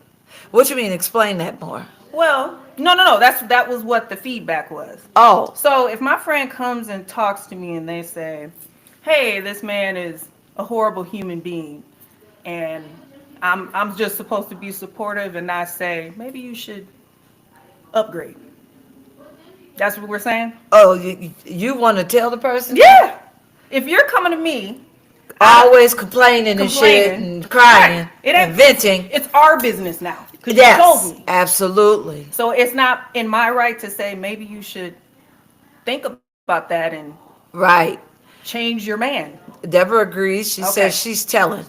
What you mean? Explain that more. Well, no. That was what the feedback was. Oh, So if my friend comes and talks to me and they say, "Hey, this man is a horrible human being," and I'm just supposed to be supportive and not say, "Maybe you should upgrade." That's what we're saying? oh, you want to tell the person? Yeah. If you're coming to me, Always complaining and shit Complaining. and crying Right. It and ain't- venting. it's our business now because you Yes, told me. absolutely. So it's not in my right to say maybe you should think about that and Right. change your man. Deborah agrees. She Okay. says she's telling,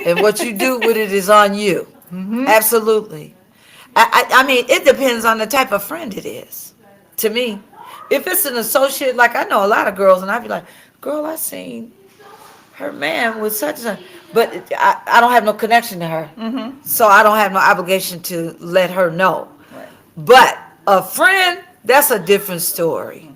and what you do with it is on you. Mm-hmm. Absolutely. I mean, it depends on the type of friend it is. To me, if it's an associate, like I know a lot of girls, and I'd be like, "Girl, I seen her man with such and such," but I don't have no connection to her, so I don't have no obligation to let her know. Right. But a friend, that's a different story.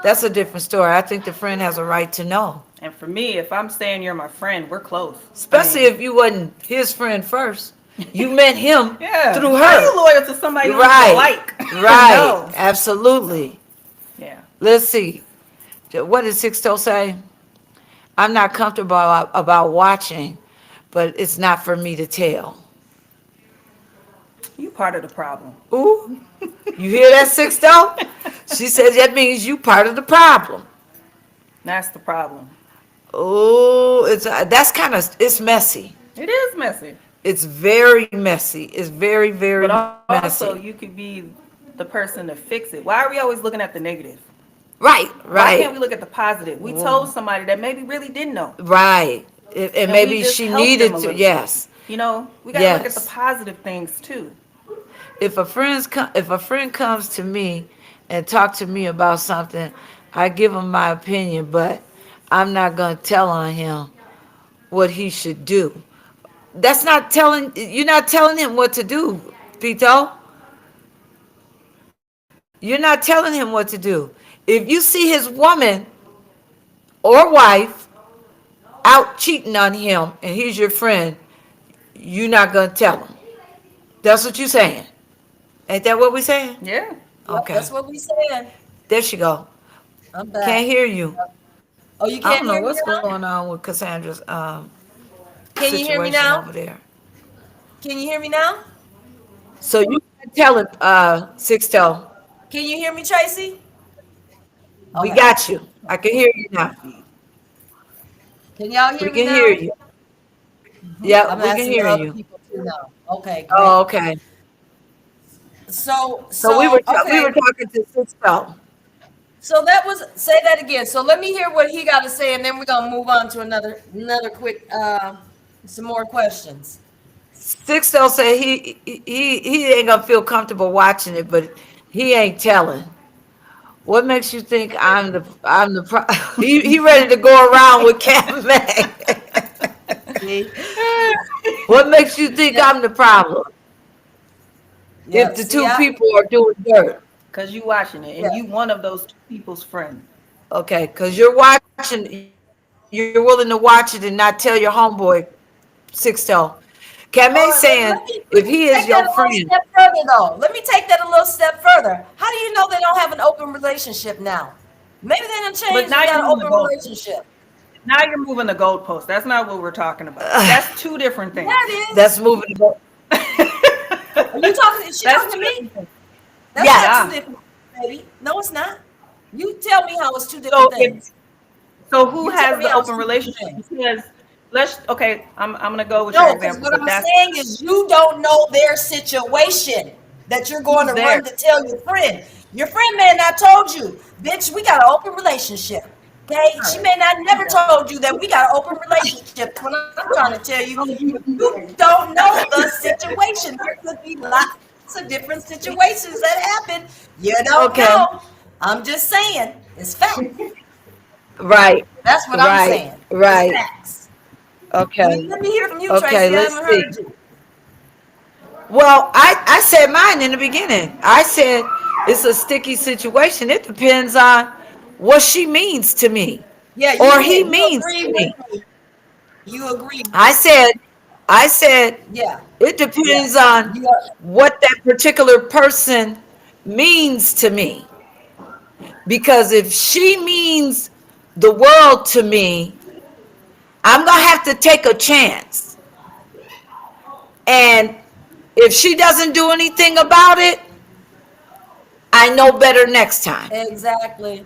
That's a different story. I think the friend has a right to know, And for me, if I'm saying you're my friend, we're close. especially if you wasn't his friend first. You met him Yeah. through How her. you loyal to somebody you don't Right, even like? right, No. absolutely. Yeah. Let's see. What did Sixto say? I'm not comfortable about watching, but it's not for me to tell. You part of the problem. Ooh, you hear that, Sixto? She says that means you part of the problem. That's the problem. Ooh, that's kind of, it's messy. It is messy. It's very messy. It's very, very But also, messy. you could be the person to fix it. Why are we always looking at the negative? Right, Why can't we right, look at the positive? We told somebody that maybe really didn't know. right. And we maybe just she helped needed them a to, little. yes. You know, we gotta look at Yes. the positive things too. If a friend comes to me and talk to me about something, I give him my opinion, but I'm not gonna tell on him what he should do. That's not telling, you're not telling him what to do, Pito. You're not telling him what to do. If you see his woman or wife out cheating on him and he's your friend, you're not gonna tell him. That's what you're saying. Ain't that what we saying? Yeah. Okay. That's what we said. There she go. I'm back. Can't hear you. Oh, you I can't don't know hear what's me now? going on with Cassandra's Can you hear me situation now? over there. Can you hear me now? So you can tell it, Sixto. Can you hear me, Tracy? We Okay. got you. I can hear you now. Can y'all hear We me can now? hear you. Yeah, I'm we can asking hear other you. people too now. Okay, great. Oh, okay. So We were okay. talking to Sixto. So that was, say that again. So let me hear what he got to say, and then we're gonna move on to another quick some more questions. Sixto said he ain't gonna feel comfortable watching it, but he ain't telling. What makes you think he ready to go around with Cam See? What makes you think Yep. I'm the problem if Yep. the See, two people are doing dirt? Because you watching it, and yeah. you one of those two people's friend. Okay, because you're willing to watch it and not tell your homeboy six toe. Camille saying if he is your Take that a friend, little step further, though. Let me take that a little step further. How do you know they don't have an open relationship now? Maybe they done But changed now and you're got an moving the open goal. relationship. Now you're moving the goalpost. That's not what we're talking about. That's two different Yeah, things. it is. that's moving. Are you talking? Is she That's talking to two me? different things. That's not Yes. two Yeah. different things, baby. No, it's not. You tell me how it's two different So if things. so, who You tell has me the how it's open two different relationship? things. Because let's okay. I'm gonna go with your No, because example, what but I'm that's saying is you don't know their situation that you're going who's to there. run to tell your friend. Your friend may not told you, bitch, we got an open relationship. Okay? All She right. may not never Yeah. told you that we got an open relationship. What I'm trying to tell you, you don't know the situation. There could be lots of different situations that happen. You don't know. Okay. I'm just saying, it's facts. Right. That's what I'm Right. saying. It's Right. facts. Okay. Let me hear from you, Okay. Tracy. I Let's haven't see. heard you. Well, I said mine in the beginning. I said it's a sticky situation. It depends on what she means to me Yeah, you or he did. You means agreed to with me. me. You agreed. I said, I said Yeah, it yeah. depends on You are, what that particular person means to me. Because if she means the world to me, I'm going to have to take a chance. And if she doesn't do anything about it, I know better next time. exactly.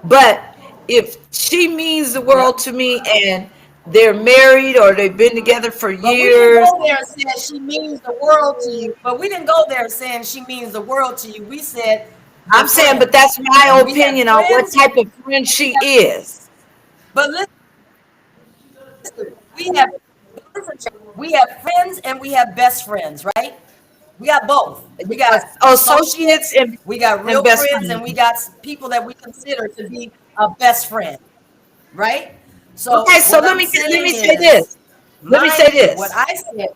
But if she means the Yep. world to me and they're married or they've been together for But we didn't years, go there and say she means the world to you. But we didn't go there saying she means the world to you. We said your I'm saying, but friend. that's my And we have opinion on what friends. type of friend We she have, is. but listen, we have friends and we have best friends, right? We got both. We got Associates associates, we got and real best friends, and we friends. got people that we consider to be a best friend, right? Okay, So so what let I'm me saying say is, this. Let me say what this. I said,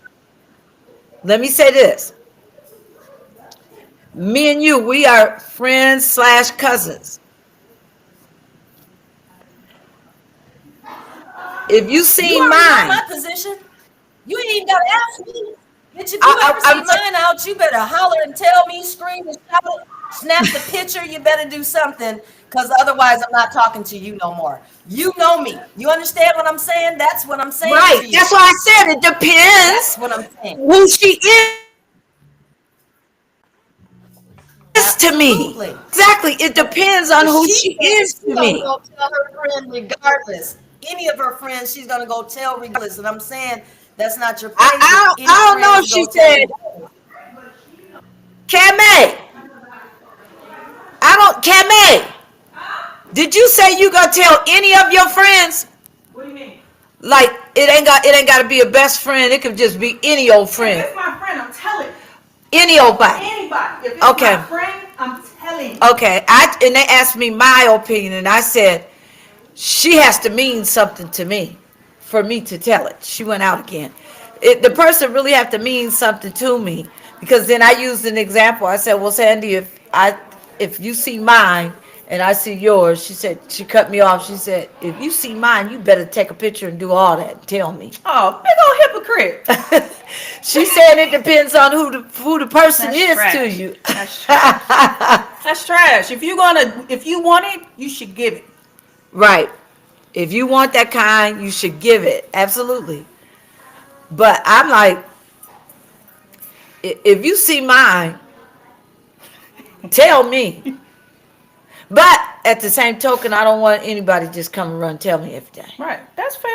Let me say this. Me and you, we are friends slash cousins. If you you seen already know my mine, position. You ain't even gotta ask me. Bitch, if you ever see I'm mine out, you better holler and tell me, scream and shout, snap the picture. You better do something, because otherwise I'm not talking to you no more. You know me. You understand what I'm saying? That's what I'm saying right. to you. That's why I said it depends That's what I'm saying. who she is to me. Exactly. Absolutely. It depends on who she But is she to said me. she's gonna go tell her friend regardless. Any of her friends, she's gonna go tell regardless. And I'm saying that's not your place. If any I don't know if friends she go tell said, regardless. Camille, I don't, Camille, did you say you gonna tell any of your friends? What do you mean? Like it ain't got to be a best friend. It could just be any old If friend, it's my friend, I'm telling. any old body. Anybody. If it's my Okay, friend, I'm telling. okay. And they asked me my opinion, and I said she has to mean something to me for me to tell it. She went out again. The person really have to mean something to me because then I used an example. I said, "Well, Sandy, if you see mine and I see yours," she said she cut me off. She said, "If you see mine, you better take a picture and do all that and tell me." Oh, big old hypocrite. She said it depends on who the person That's is to trash. you. That's trash. That's trash. If you want it, you should give it. Right. If you want that kind, you should give it. Absolutely. But I'm like, if you see mine, tell me. But at the same token, I don't want anybody just come and run tell me everything. Right. That's fair.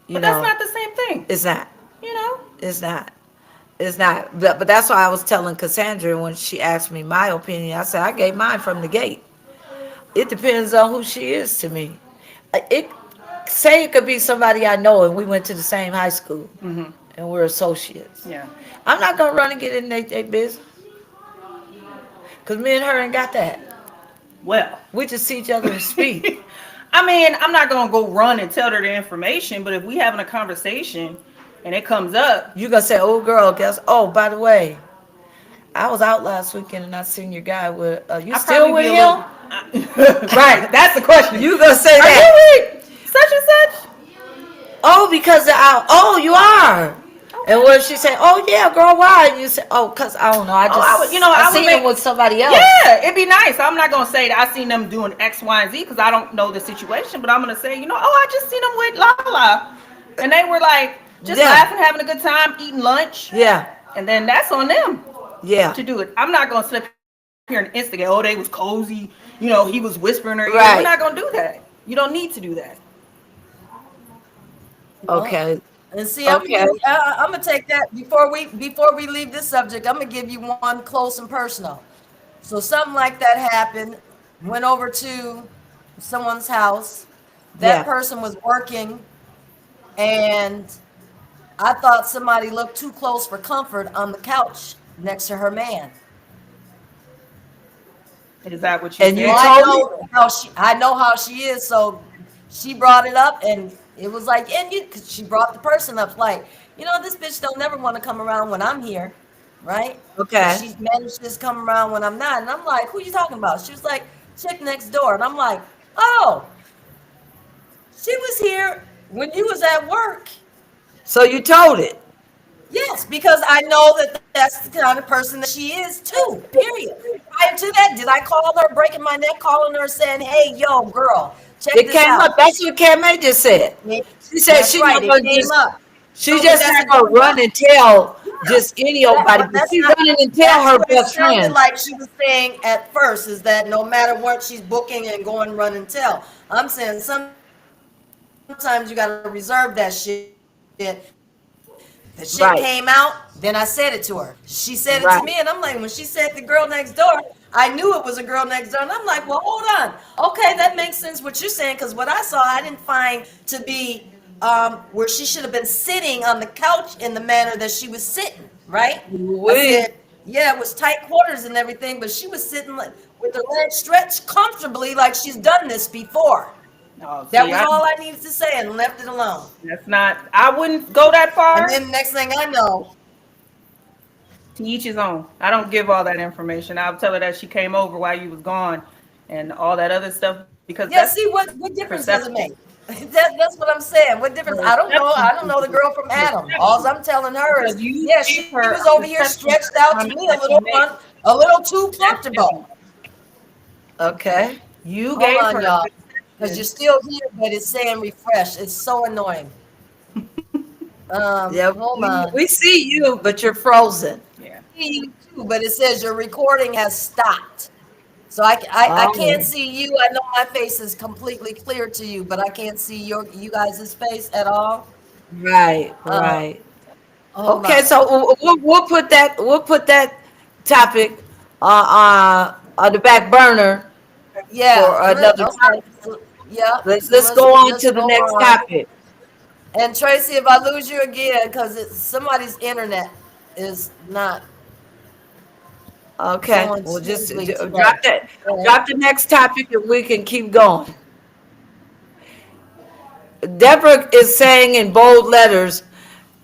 You But that's know, not the same thing. it's not. You know? It's not. It's not. But that's why I was telling Cassandra when she asked me my opinion. I said I gave mine from the gate. It depends on who she is to me. It say it could be somebody I know and we went to the same high school Mm-hmm. and we're associates. Yeah. I'm not gonna run and get in their business because me and her ain't got that. Well, We just see each other and speak. I mean, I'm not gonna go run and tell her the information, but if we having a conversation and it comes up, You gonna say, "Oh, girl, guess? Oh, by the way, I was out last weekend and I seen your guy with. You I still probably with be a him?" little. Right, that's the question. You gonna say Are that? you with such and such? Oh, because you are. And when she say, "Oh yeah, girl, why?" And you say, "Oh, cause I don't know. I Oh, just, I would, I I would seen him make. with somebody else." Yeah, it'd be nice. I'm not gonna say that I seen them doing X, Y, and Z because I don't know the situation, but I'm gonna say, I just seen them with Lala, and they were like just Yeah, laughing, having a good time, eating lunch, yeah, and then that's on them yeah. to do it. I'm not gonna slip here and instigate. Oh, they was cozy. He was whispering her ear. We're Right. not gonna do that. You don't need to do that. Well, Okay. and see, Okay. I'm gonna take that before we leave this subject. I'm gonna give you one close and personal. So something like that happened. Went over to someone's house. That Yeah. person was working, and I thought somebody looked too close for comfort on the couch next to her man. Is that what you And you Well, said? I told me. know how she is, so she brought it up, and it was like, and you, cause she brought the person up, like, this bitch don't never want to come around when I'm here, right? But Okay. she's managed to just come around when I'm not, and I'm like, who you talking about? She was like, chick next door, and I'm like, oh, she was here when you was at work. So you told it. Yes, because I know that that's the kind of person that she is too. Period. Prior to that, did I call her, breaking my neck, calling her, saying, "Hey, yo, girl, check It this came out." up. That's what May just said. She said That's she's right. not It gonna came just. up. She No, but just that's not a gonna different. run and tell Yeah, just any old body, but but that's she not. running and tell That's her what it best sounded friend. like she was saying at first. Is that no matter what she's booking and going run and tell. I'm saying sometimes you got to reserve that shit. The shit Right. came out, then I said it to her. She said it to Right. me, and I'm like, when she said the girl next door, I knew it was a girl next door. And I'm like, well, hold on. Okay, that makes sense what you're saying, because what I saw, I didn't find to be where she should have been sitting on the couch in the manner that she was sitting, right? I We. said, yeah, it was tight quarters and everything, but she was sitting like, with her legs stretched comfortably like she's done this before. Oh, That see, was all I needed to say and left it alone. that's not. I wouldn't go that And far. then next thing I know, To each his own. I don't give all that information. I'll tell her that she came over while you was gone, and all that other stuff because yeah, that's see what difference does it perception. make? That's what I'm saying. What difference? I don't know. I don't know the girl from Adam. All I'm telling her is, Because you yeah, gave she her was a over here perception stretched out to comment me that you made. a little too That's comfortable. different. Okay. You Hold gave on, her a y'all, because you're perception. still here, but it's saying refresh. It's so annoying. Yeah. Hold We, on. we see you, but you're frozen. Yeah. See you too, but it says your recording has stopped. So I can't Oh. see you. I know my face is completely clear to you, but I can't see you guys' face at all. Right. Um, Right. hold Okay. on. So we'll put that. We'll put that topic on the back burner Yeah. for another Okay. time. Yeah. So Let's let's go on let's to the go next on. topic. And Tracy, if I lose you again, because somebody's internet is not Okay. going We'll just smoothly today. drop that. Okay. Drop the next topic, and we can keep going. Deborah is saying in bold letters,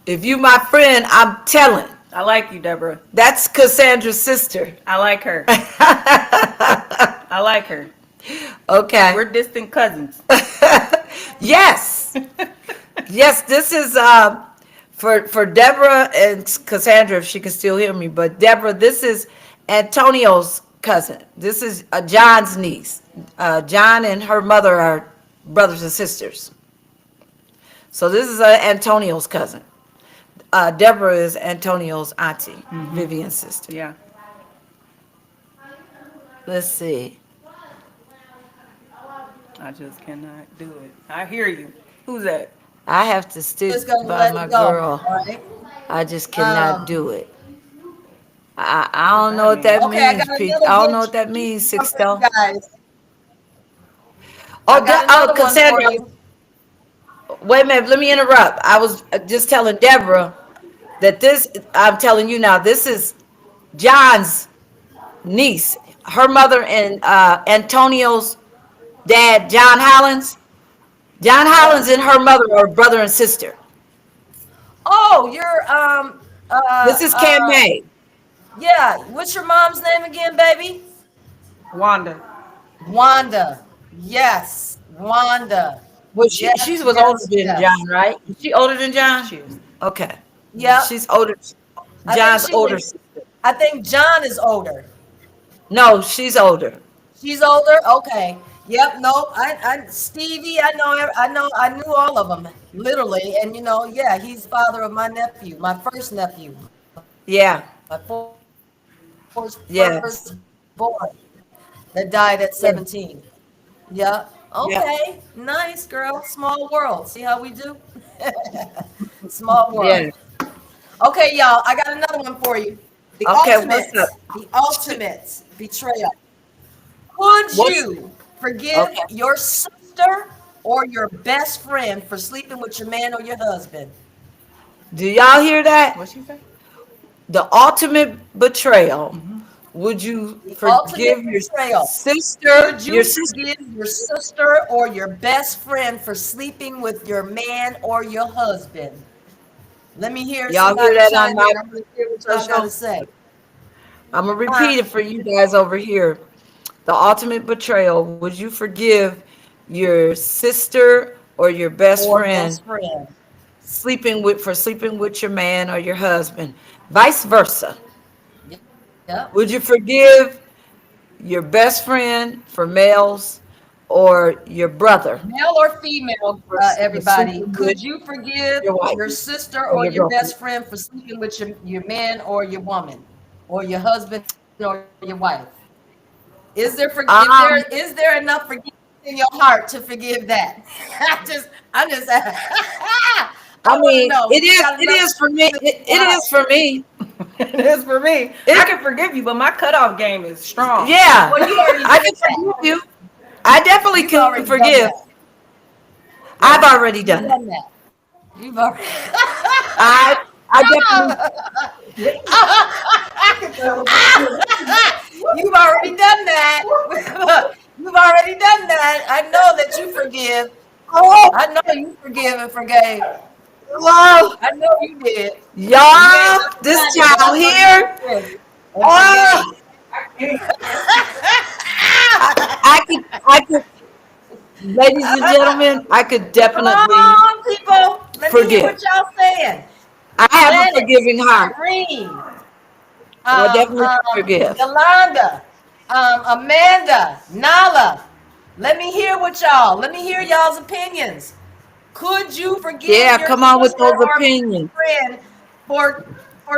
"If you my friend, I'm telling." I like you, Deborah. That's Cassandra's sister. I like her. I like her. Okay. We're distant cousins. Yes. Yes, this is for Deborah and Cassandra, if she can still hear me. But Deborah, this is Antonio's cousin. This is John's niece. John and her mother are brothers and sisters. So this is Antonio's cousin. Deborah is Antonio's auntie, Vivian's sister. Yeah. Let's see. I just cannot do it. I hear you. Who's that? I have to stick Just gonna by let my it go. girl. All right. I just cannot Um, do it. I What's don't know that what mean? that okay, I means, got Pete. another I don't know what good that means, one Six for you Stone. guys. I Oh, got another one for Cassandra, you. wait a minute. Let me interrupt. I was just telling Deborah that I'm telling you now, this is John's niece. her mother and Antonio's dad, John Hollins. John Yeah. Hollins and her mother are brother and sister. Oh, you're This is Cam May. yeah. What's your mom's name again, baby? Wanda. Wanda. Yes, Wanda. Well, she Yes, was older yes, than yes. John, right? Is she older than John? She is. Okay. Yep. She's older. I think John's older she. sister. I think John is older. No, she's older. She's older. Okay. Yep. Nope. Stevie. I knew all of them literally, and yeah, he's father of my nephew, my first nephew, Yeah. my Yes. first boy that died at Yeah. 17. Yeah. Yeah. Okay. Nice girl. Small world. See how we do? Small Yeah. world. Okay, y'all. I got another one for you. The Okay. ultimate, What's up? the ultimate betrayal. Could What's you forgive okay? your sister or your best friend for sleeping with your man or your husband? Do y'all hear that? What she say? The ultimate betrayal. Would you The forgive ultimate your betrayal. sister? Could Your you sister? forgive your sister or your best friend for sleeping with your man or your husband? Let me hear Y'all hear somebody that on chime in. my I'm going to hear what y'all got to social? say. I'm gonna Uh, repeat it for you guys over here. The ultimate betrayal. Would you forgive your sister or your best or friend best friend. sleeping with your man or your husband? Vice versa. Yep. Would you forgive your best friend for males or your brother Male or female, for everybody, sleeping with could you forgive your wife your sister or or your your girlfriend? best friend for sleeping with your man or your woman or your husband or your wife? Um, Is there enough forgiveness in your heart to forgive that? I'm just I I want to mean, know. it You is got it enough is for me. forgiveness in It your heart. is for me. It is for me. I It can forgive you, but my cutoff game is strong. yeah. Well, you already I did can that. forgive you. I definitely You've can already done forgive. that. Yeah, I've already you've done it. done that. You've already. I definitely You've already done that. You've already done that. I know that you forgive. oh I know you forgive and forgave. love I know you did. You ain't y'all. lying This about it, but I child know you here. forgive and Oh, forgave. I could, ladies and gentlemen, I could Come definitely on, people. Let me hear forgive. what y'all saying. I have a Janice, forgiving heart, Irene, so I definitely forgive. Yolanda, Amanda, Nala. Let me hear what y'all. Let me hear y'all's opinions. Could you forgive Yeah, your come on with sister those or opinions. friend for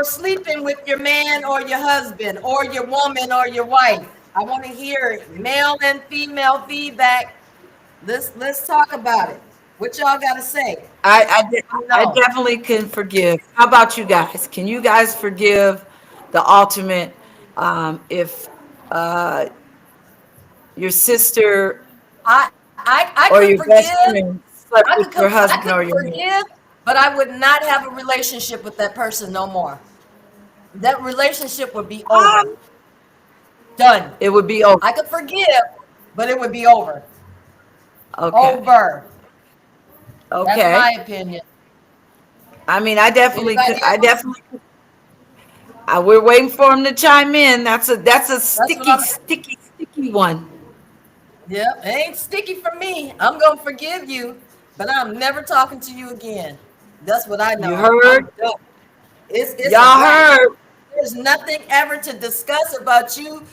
sleeping with your man or your husband or your woman or your wife? I want to hear male and female feedback. Let's talk about it. What y'all got to say? I No. definitely can forgive. How about you guys? Can you guys forgive the ultimate if uh, your sister I or could your best forgive. friend slept with your I husband could or your man? forgive, but I would not have a relationship with that person no more. That relationship would be over. Um, Done. it would be over. I could forgive, but it would be over. Okay. Over. That's Okay. my opinion. I mean, I definitely could. Anybody I else? definitely. We're waiting for him to chime in. That's a That's what sticky, I'm. sticky, sticky one. Yeah, it ain't sticky for me. I'm gonna forgive you, but I'm never talking to you again. That's what I You know. I'm heard? done. It's a Y'all wrap. heard? There's nothing ever to discuss about you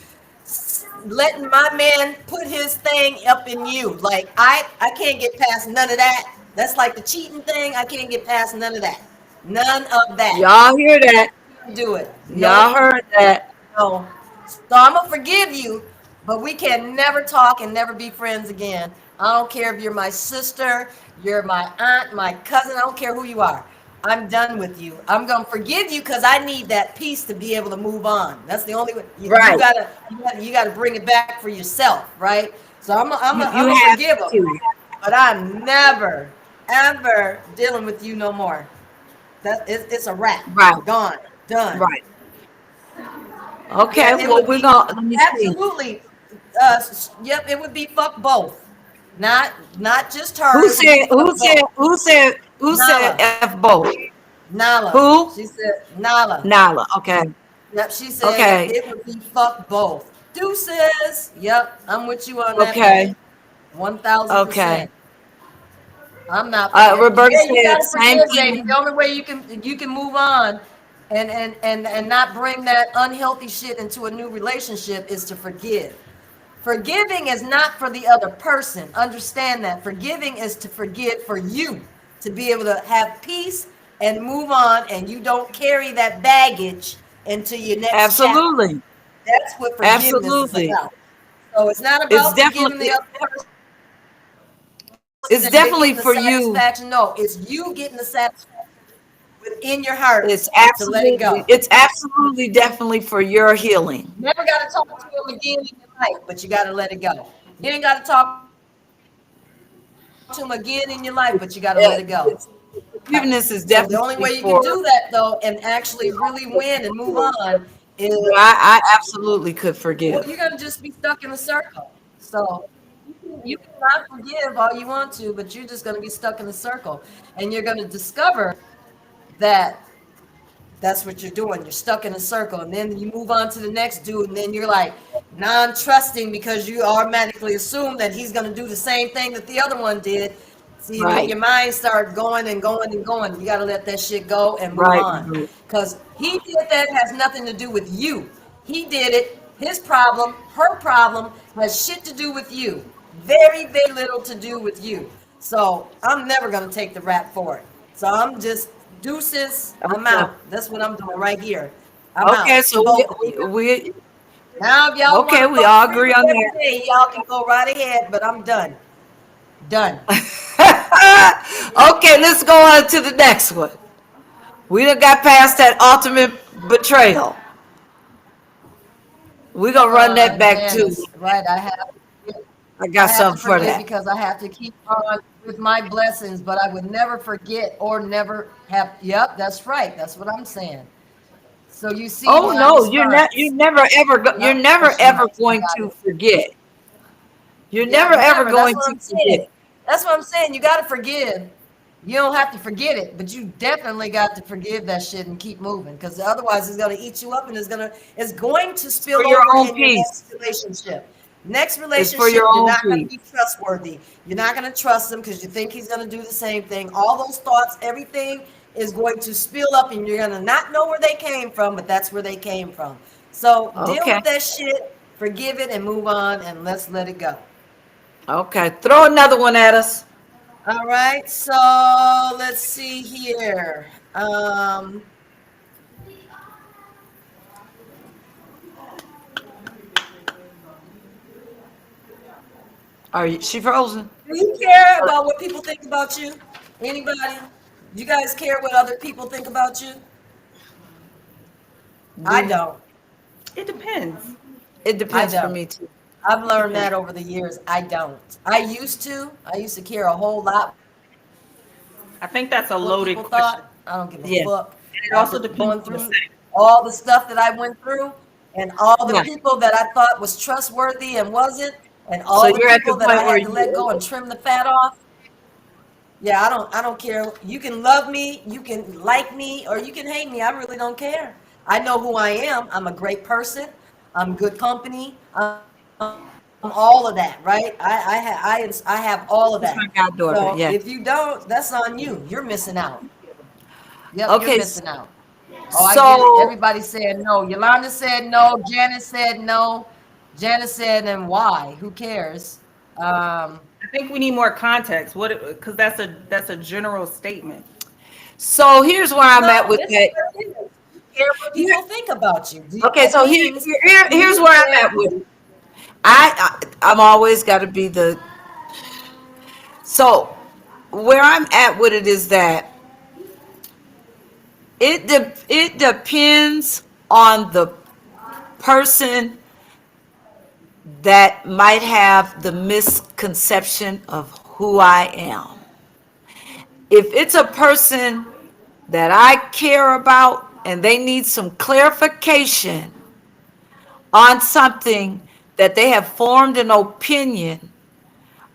letting my man put his thing up in you. Like I can't get past none of that. That's like the cheating thing. I can't get past none of that. None of that. Y'all hear that? Do it. Y'all Nope. heard that? No. So I'm gonna forgive you, but we can never talk and never be friends again. I don't care if you're my sister, you're my aunt, my cousin. I don't care who you are. I'm done with you. I'm gonna forgive you because I need that peace to be able to move on. That's the only way. Right. You gotta bring it back for yourself, right? So You I'm a have forgive him, to. but I'm never ever dealing with you no more. It's a wrap. Right. Gone. Done. Right. Okay, Yeah, it well, would we're be gonna, let me see. absolutely. Yep, it would be fuck both. Not just Who her. It would said, be fuck both. who said Nala, F both? Nala. Who? She said Nala. Nala. Okay. Yep, she said Okay. it would be fuck both. Deuces. Yep, I'm with you on that, Okay. baby. 1000%. Okay. I'm not forgetting. Roberta Yeah, you said gotta same forgive, baby. thing. The only way you can move on and not bring that unhealthy shit into a new relationship is to forgive. Forgiving is not for the other person. Understand that. Forgiving is to forgive for you to be able to have peace and move on, and you don't carry that baggage into your next chapter. Absolutely. That's what forgiveness is Absolutely. about. So it's not It's about forgiving the definitely, other person it's and they're definitely getting the for you. satisfaction. No, it's you getting the satisfaction within your heart to let it go. It's absolutely definitely for your healing. Never got to talk to him again in your life, but you got to let it go. You ain't got to talk to him again in your life, but you got to let it go. It's, forgiveness is So the only definitely way you can for, do that though, and actually really win and move on, is I absolutely could well, forgive. you're gonna just be stuck in a circle. So you cannot forgive all you want to, but you're just gonna be stuck in a circle, and you're gonna discover that that's what you're doing. You're stuck in a circle, and then you move on to the next dude, and then you're like non-trusting because you automatically assume that he's going to do the same thing that the other one did. See, and then Right. your mind starts going and going and going. You got to let that shit go and move Right. on, because he did that has nothing to do with you. He did it. His problem, her problem, has shit to do with you. Very, very little to do with you. So I'm never gonna take the rap for it. So I'm just deuces. I'm Okay. out. That's what I'm doing right here. I'm Okay. out to So both of you. we Now, if y'all want okay. to We fuck all free agree with on every day, y'all can go right ahead. But I'm done. Done. that. Okay. Let's go on to the next one. We done got past that ultimate betrayal. We're gonna run that back too. Janice, right? I I got have to something for forgive that. because I have to keep on with my blessings, but I would never forget or never have. Yep, that's right. That's what I'm saying. So you see Oh my no, you're response. never ever you're Yep, never question ever marks. I going got to it. forget. You're never Yep, ever never. That's going what to I'm saying. forget. That's what I'm saying. You got to forgive. You don't have to forget it, but you definitely got to forgive that shit and keep moving, because otherwise it's going to eat you up, and it's going to It's for spill your over own in your peace. next relationship. Next It's for your relationship, you're own not going to peace. be trustworthy. You're not going to trust him because you think he's going to do the same thing. All those thoughts, everything is going to spill up, and you're going to not know where they came from, but that's where they came from. So deal Okay. with that shit, forgive it, and move on, and let's let it go. Okay. Throw another one at us. All right, so let's see here. She frozen? Do you care about what people think about you? Anybody? You guys care what other people think about you? Do I you? don't. It depends. It I depends for don't. me too. I've It learned depends. that over the years. I don't. I used to. I used to care a whole lot I think that's a what loaded people question. thought. I don't give a Yeah. fuck And it after also depends going on the through setting. all the stuff that I went through and all the Right. people that I thought was trustworthy and wasn't, and So all the you're at the people that I point where had to let you go and trim the fat off. Yeah, I don't care. You can love me, you can like me, or you can hate me. I really don't care. I know who I am. I'm a great person. I'm good company. I'm all of that, right? I have all of She's my that. goddaughter. So Yeah. if you don't, that's on you. You're missing out. Yep, you're Okay. missing out. Oh, I get it. So Everybody said no. Yolanda said no. Janice said no. Janice said, and why? Who cares? Um, I think we need more context. What? Because that's a general statement. so here's where I'm at no, with this is that. what it is. You care what Here, people think about you. okay, That so means here's you where I'm care. at with it. I'm always got to be the so where I'm at with it is that it depends on the person that might have the misconception of who I am. If it's a person that I care about and they need some clarification on something that they have formed an opinion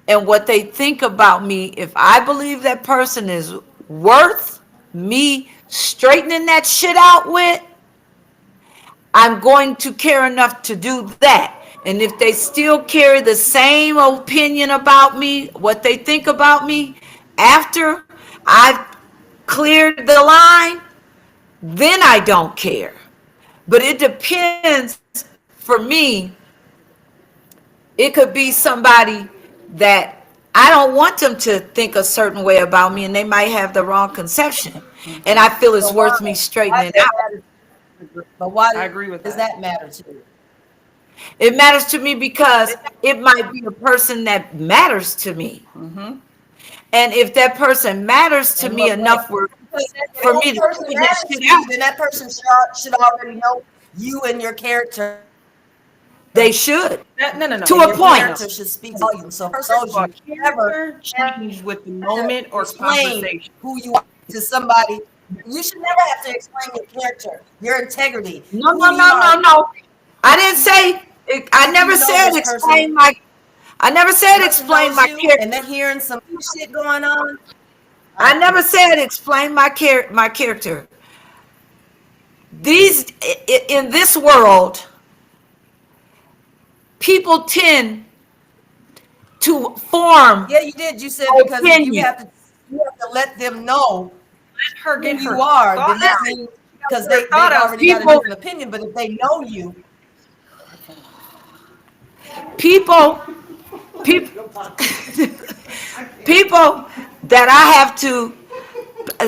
and what they think about me, if I believe that person is worth me straightening that shit out with, I'm going to care enough to do that. And if they still carry the same opinion about me, what they think about me, after I've cleared the line, then I don't care. But it depends. For me, it could be somebody that I don't want them to think a certain way about me, and they might have the wrong conception. And I feel it's So worth me straightening does out. but why I agree with does that. that matter to you? It matters to me because it might be a person that matters to me. Mm-hmm. And if that person matters to In me what way? enough Because if for that me to person figure that matters shit to you, out, then that person should already know you and your character. they should, No. to And a your point. character should speak volumes. So if a person First of knows all, you, never character change with the moment or explain conversation. who you are to somebody. You should never have to explain your character, your integrity, No, who no, you no, no, are. no. I didn't say, I If never you know said this explain person, my, I never said person explain knows my you, character. and they're hearing some shit going on. I never said explain my character. In this world, people tend to form Yeah, you did. You said because if opinion. you have to let them know Let her who get her you are, thought then that out. means because Her they've thought out. already got a People, different opinion. But if they know you, people, people, people that I have to,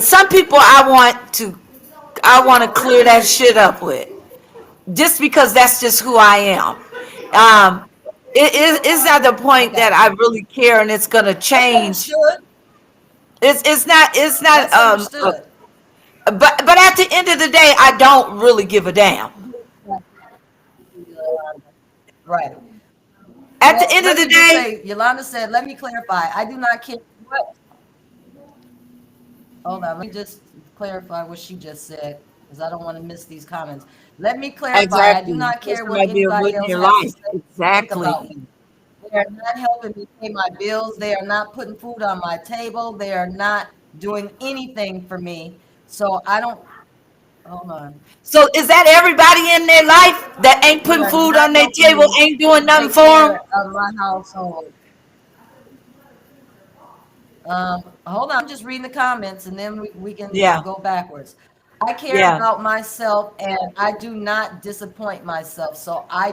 some people I want to clear that shit up with, just because that's just who I am. It's at the I point that got I you. really care and it's gonna That's change. understood. It's not, That's understood. but at the end of the day, I don't really give a damn. Right. At the Well, end of let the me just day, say, Yolanda said, let me clarify. I do not care what. Hold on, let me just clarify what she just said, because I don't want to miss these comments. Let me clarify. I do exactly. not This care what might be a anybody good in else your has to life. say or think about Exactly. me. They are not helping me pay my bills. They are not putting food on my table. They are not doing anything for me. So I don't, hold on. So is that everybody in their life that ain't They putting are food not on their helping table, me ain't doing nothing take for them? care of my household. Hold on, I'm just reading the comments and then we can Yeah, go backwards. I care yeah, about myself and I do not disappoint myself. So I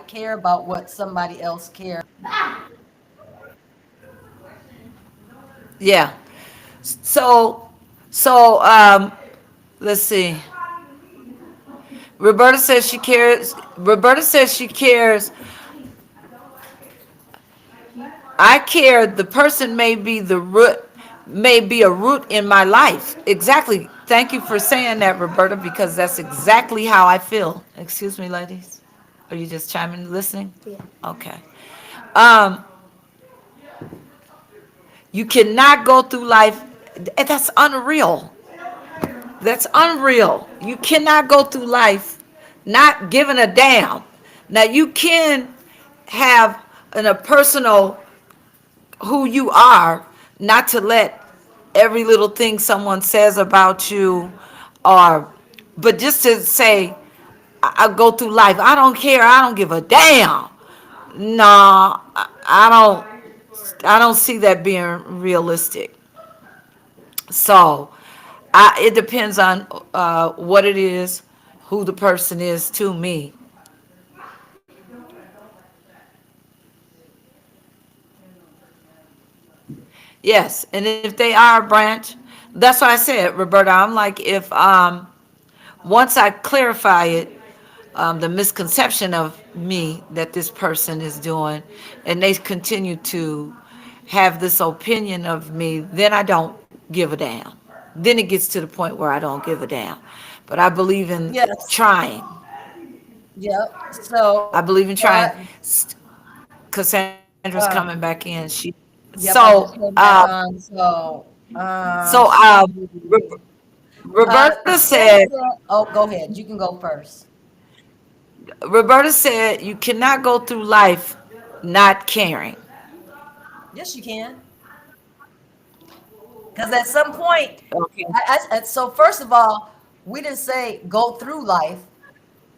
care about what somebody else cares. yeah. So, so let's see. Roberta says she cares. Roberta says she cares. I care. The person may be the root, may be a root in my life. Exactly. Thank you for saying that, Roberta, because that's exactly how I feel. Excuse me, ladies. Are you just chiming, listening? Yeah. Okay. Um, you cannot go through life. That's unreal. That's unreal. You cannot go through life not giving a damn. Now you can have a personal who you are, not to let every little thing someone says about you, or but just to say, I go through life. I don't care. I don't give a damn. No, I don't see that being realistic. So, it depends on what it is, who the person is to me. Yes, and if they are a branch, that's why I said, Roberta, I'm like, if once I clarify it, the misconception of me that this person is doing, and they continue to have this opinion of me, then I don't give a damn. Then it gets to the point where I don't give a damn. But I believe in Yes. trying. Yep. I believe in So trying. Cassandra's coming uh, back in. She yep, I so just came back on. so Roberta said, Sandra, oh, go ahead. You can go first. Roberta said you cannot go through life not caring. Yes, you can. Because at some point, Okay. so first of all, we didn't say go through life.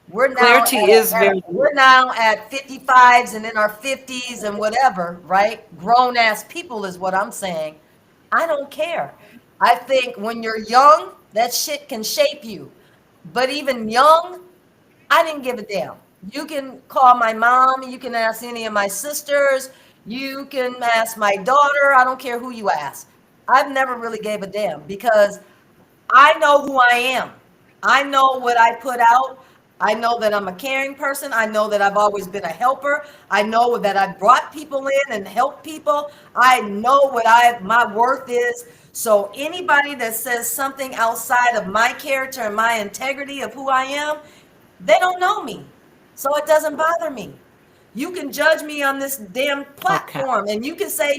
We're now Clarity is very we're now at 55s and in our 50s and whatever, right? Grown ass people is what I'm saying. I don't care. I think when you're young, that shit can shape you. But even young, I didn't give a damn. You can call my mom, you can ask any of my sisters, you can ask my daughter, I don't care who you ask. I've never really gave a damn because I know who I am. I know what I put out. I know that I'm a caring person. I know that I've always been a helper. I know that I brought people in and helped people. I know what my worth is. So anybody that says something outside of my character and my integrity of who I am, they don't know me. So it doesn't bother me. You can judge me on this damn platform and you can say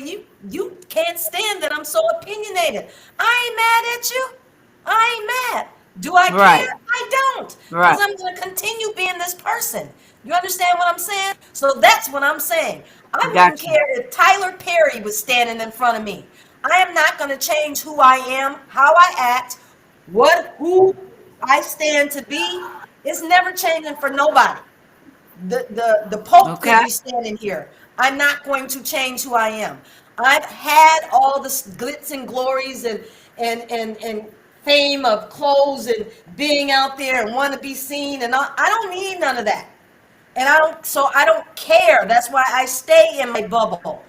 you can't stand that I'm so opinionated. I ain't mad at you. I ain't mad. Do I Right. care? I don't. Right. Because I'm going to continue being this person. You understand what I'm saying? So that's what I'm saying. I wouldn't Gotcha. care if Tyler Perry was standing in front of me. I am not going to change who I am, how I act, who I stand to be. It's never changing for nobody. The Pope could Okay. be standing here. I'm not going to change who I am. I've had all the glitz and glories and fame of clothes and being out there and want to be seen and all. I don't need none of that. And I don't care. That's why I stay in my bubble.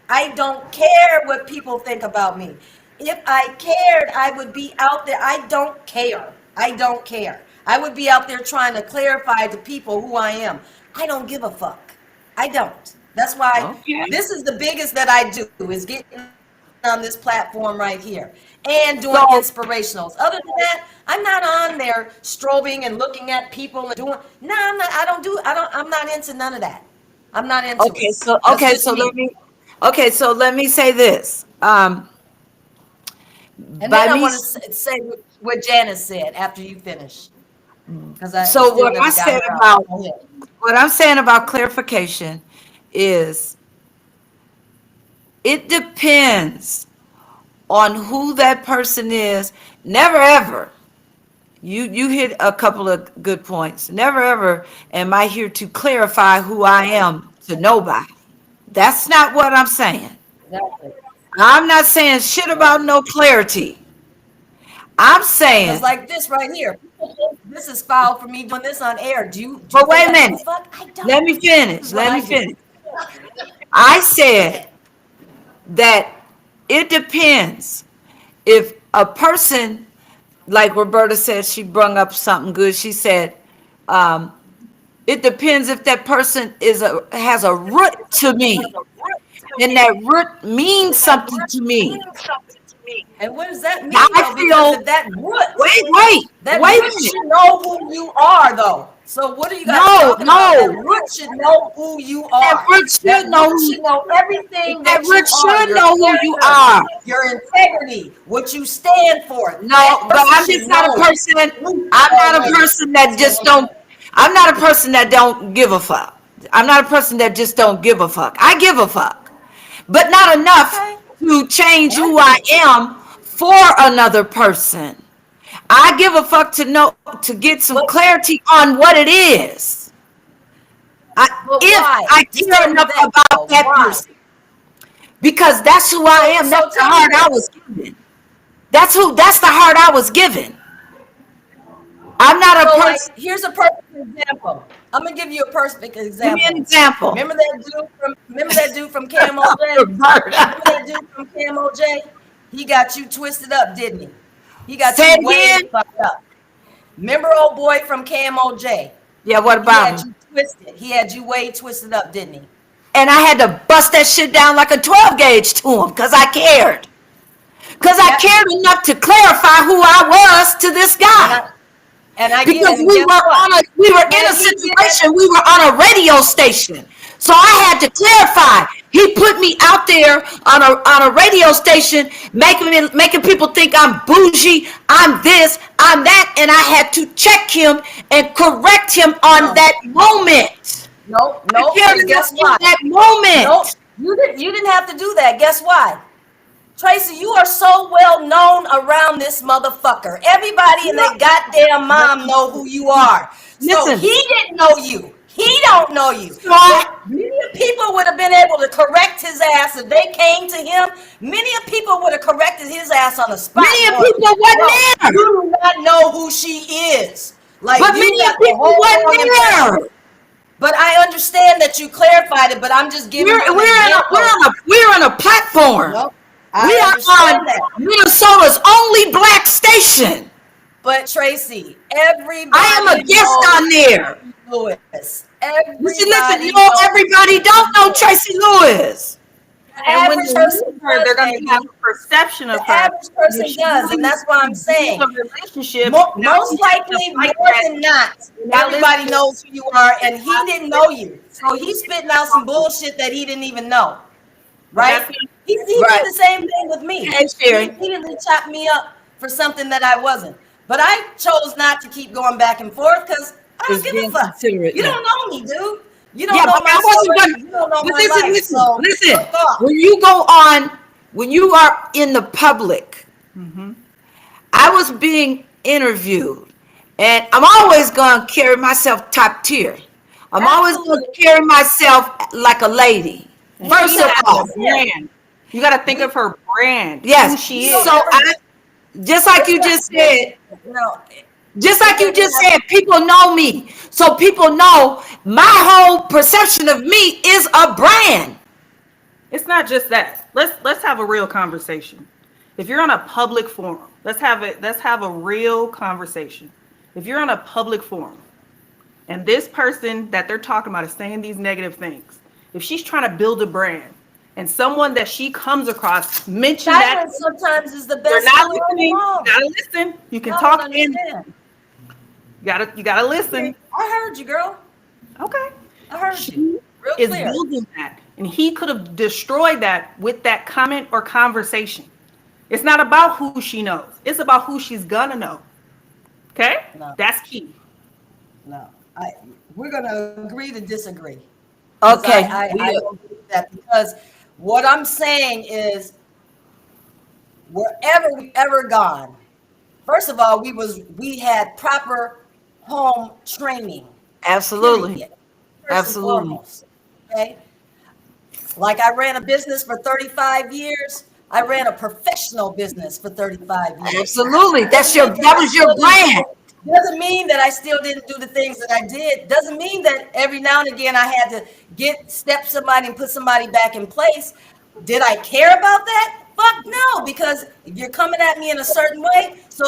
I don't care what people think about me. If I cared, I would be out there. I don't care. I don't care. I would be out there trying to clarify to people who I am. I don't give a fuck. I don't. That's why Okay. this is the biggest that I do is getting on this platform right here and doing So- inspirationals. Other than that, I'm not on there strobing and looking at people and doing. No, I'm not. I'm not into none of that. I'm not into Okay. it. So That's okay. just So me. let me. Okay. So let me say this. And By then I me. want to say what Janice said after you finish, because I So still what never I got said her out. about Go ahead. what I'm saying about clarification is it depends on who that person is. Never ever. You hit a couple of good points. Never ever am I here to clarify who I am to nobody. That's not what I'm saying. Exactly. I'm not saying shit about no clarity. I'm Because saying, like this right here, people think this is foul for me doing this on air. Do you but think wait a I give a minute. fuck? I don't. Let me This finish. is what Let me I do. finish. I Go said ahead. that it depends. If a person, like Roberta said, she brung up something good. She said, um, it depends if that person has a root to me, and that root means something to me. And what does that mean I though? Because feel, if that root, that wait a root minute. should know who you are though. So what are you guys No, talking about? That no. root should know who you That are. root That should know root who, should know everything that that root you are, should your know who you character, are. your integrity, what you stand for. That No, but person I'm should just not a know person. you I'm not a already. person that So just don't. I'm not a person that don't give a fuck. I'm not a person that just don't give a fuck. I give a fuck, but not enough okay, to change and I who get I it. am for another person. I give a fuck to know to get some But clarity on what it is. If why? I Just care tell me enough that about though. that Why? person, because that's who I am. So That's the tell me heart I this. was given. That's who. That's the heart I was given. I'm not a So, like, person. here's a perfect example. I'm gonna give you a perfect Give me an example. example. Remember that dude from KMOJ? Roberta. Remember that dude from KMOJ? He got you twisted up, didn't he? He got Say you it way again. fucked up. Remember old boy from KMOJ? Yeah, what He about had him? you twisted. He had you way twisted up, didn't he? And I had to bust that shit down like a 12 gauge to him because I cared. Because I That cared enough to clarify who I was to this and guy. I get Because it. And guess what? we were in a When he did that, situation, we were on a radio station. So I had to clarify. He put me out there on a radio station, making people think I'm bougie, I'm this, I'm that, and I had to check him and correct him on that moment. Nope. I cared Guess enough what? in that moment. Nope. You didn't have to do that. Guess why? Tracy, you are so well known around this motherfucker. Everybody and their goddamn mom know who you are. So Listen. he didn't know you. He don't know you. Right. Many people would have been able to correct his ass if they came to him. Many people would have corrected his ass on the spot. Many people wasn't there. You do not know who she is. Like, But you many got the people whole wasn't wrong there. impression. But I understand that you clarified it, but I'm just giving you an example. We're on a platform. Nope. We I are understand on that. Minnesota's only black station. But Tracy, everybody I am a guest on there. Lewis. Listen, you know, everybody don't know Tracy Lewis. And when Average they person meet her, they're going does, to have a perception of the her. average person If she does, and that's why I'm saying. builds a relationship. Most likely, more than not, everybody knows who you are, and he didn't know you. So he's spitting out some bullshit that he didn't even know. Right? He Right. did the same thing with me. Hey, Sherry. He repeatedly chopped me up for something that I wasn't. But I chose not to keep going back and forth because I don't It's give a being fuck. considerate, You yeah. don't know me, dude. You don't Yeah, know but my I wasn't story. gonna. You don't know But my life. listen, So listen. fuck off. When you go on, when you are in the public, I was being interviewed, and I'm always gonna carry myself top tier. I'm always gonna carry myself like a lady. First of all, brand. You got to think of her brand. yes. Who she is. So I, just like you just said, No, just like you just said, people know me. So people know my whole perception of me is a brand. It's not just that. Let's have a real conversation. If you're on a public forum, let's have a real conversation. If you're on a public forum and this person that they're talking about is saying these negative things, if she's trying to build a brand and someone that she comes across mentioned that, silence sometimes is the you're best. not thing listening. You along. gotta listen. You can I talk don't in. understand. You gotta listen. I heard you, girl. Okay. I heard She you. Real is clear. building that, and he could have destroyed that with that comment or conversation. It's not about who she knows. It's about who she's gonna know. Okay? No. That's key. No, we're gonna agree to disagree. 'Cause Okay. I don't believe that because what I'm saying is, wherever we ever gone, first of all, we had proper home training. Absolutely. period. First and Absolutely. foremost, okay. Like I ran a business for 35 years. I ran a professional business for 35 years. Absolutely. That was your brand. Doesn't mean that I still didn't do the things that I did. Doesn't mean that every now and again I had to step somebody and put somebody back in place. Did I care about that? Fuck no, because you're coming at me in a certain way. So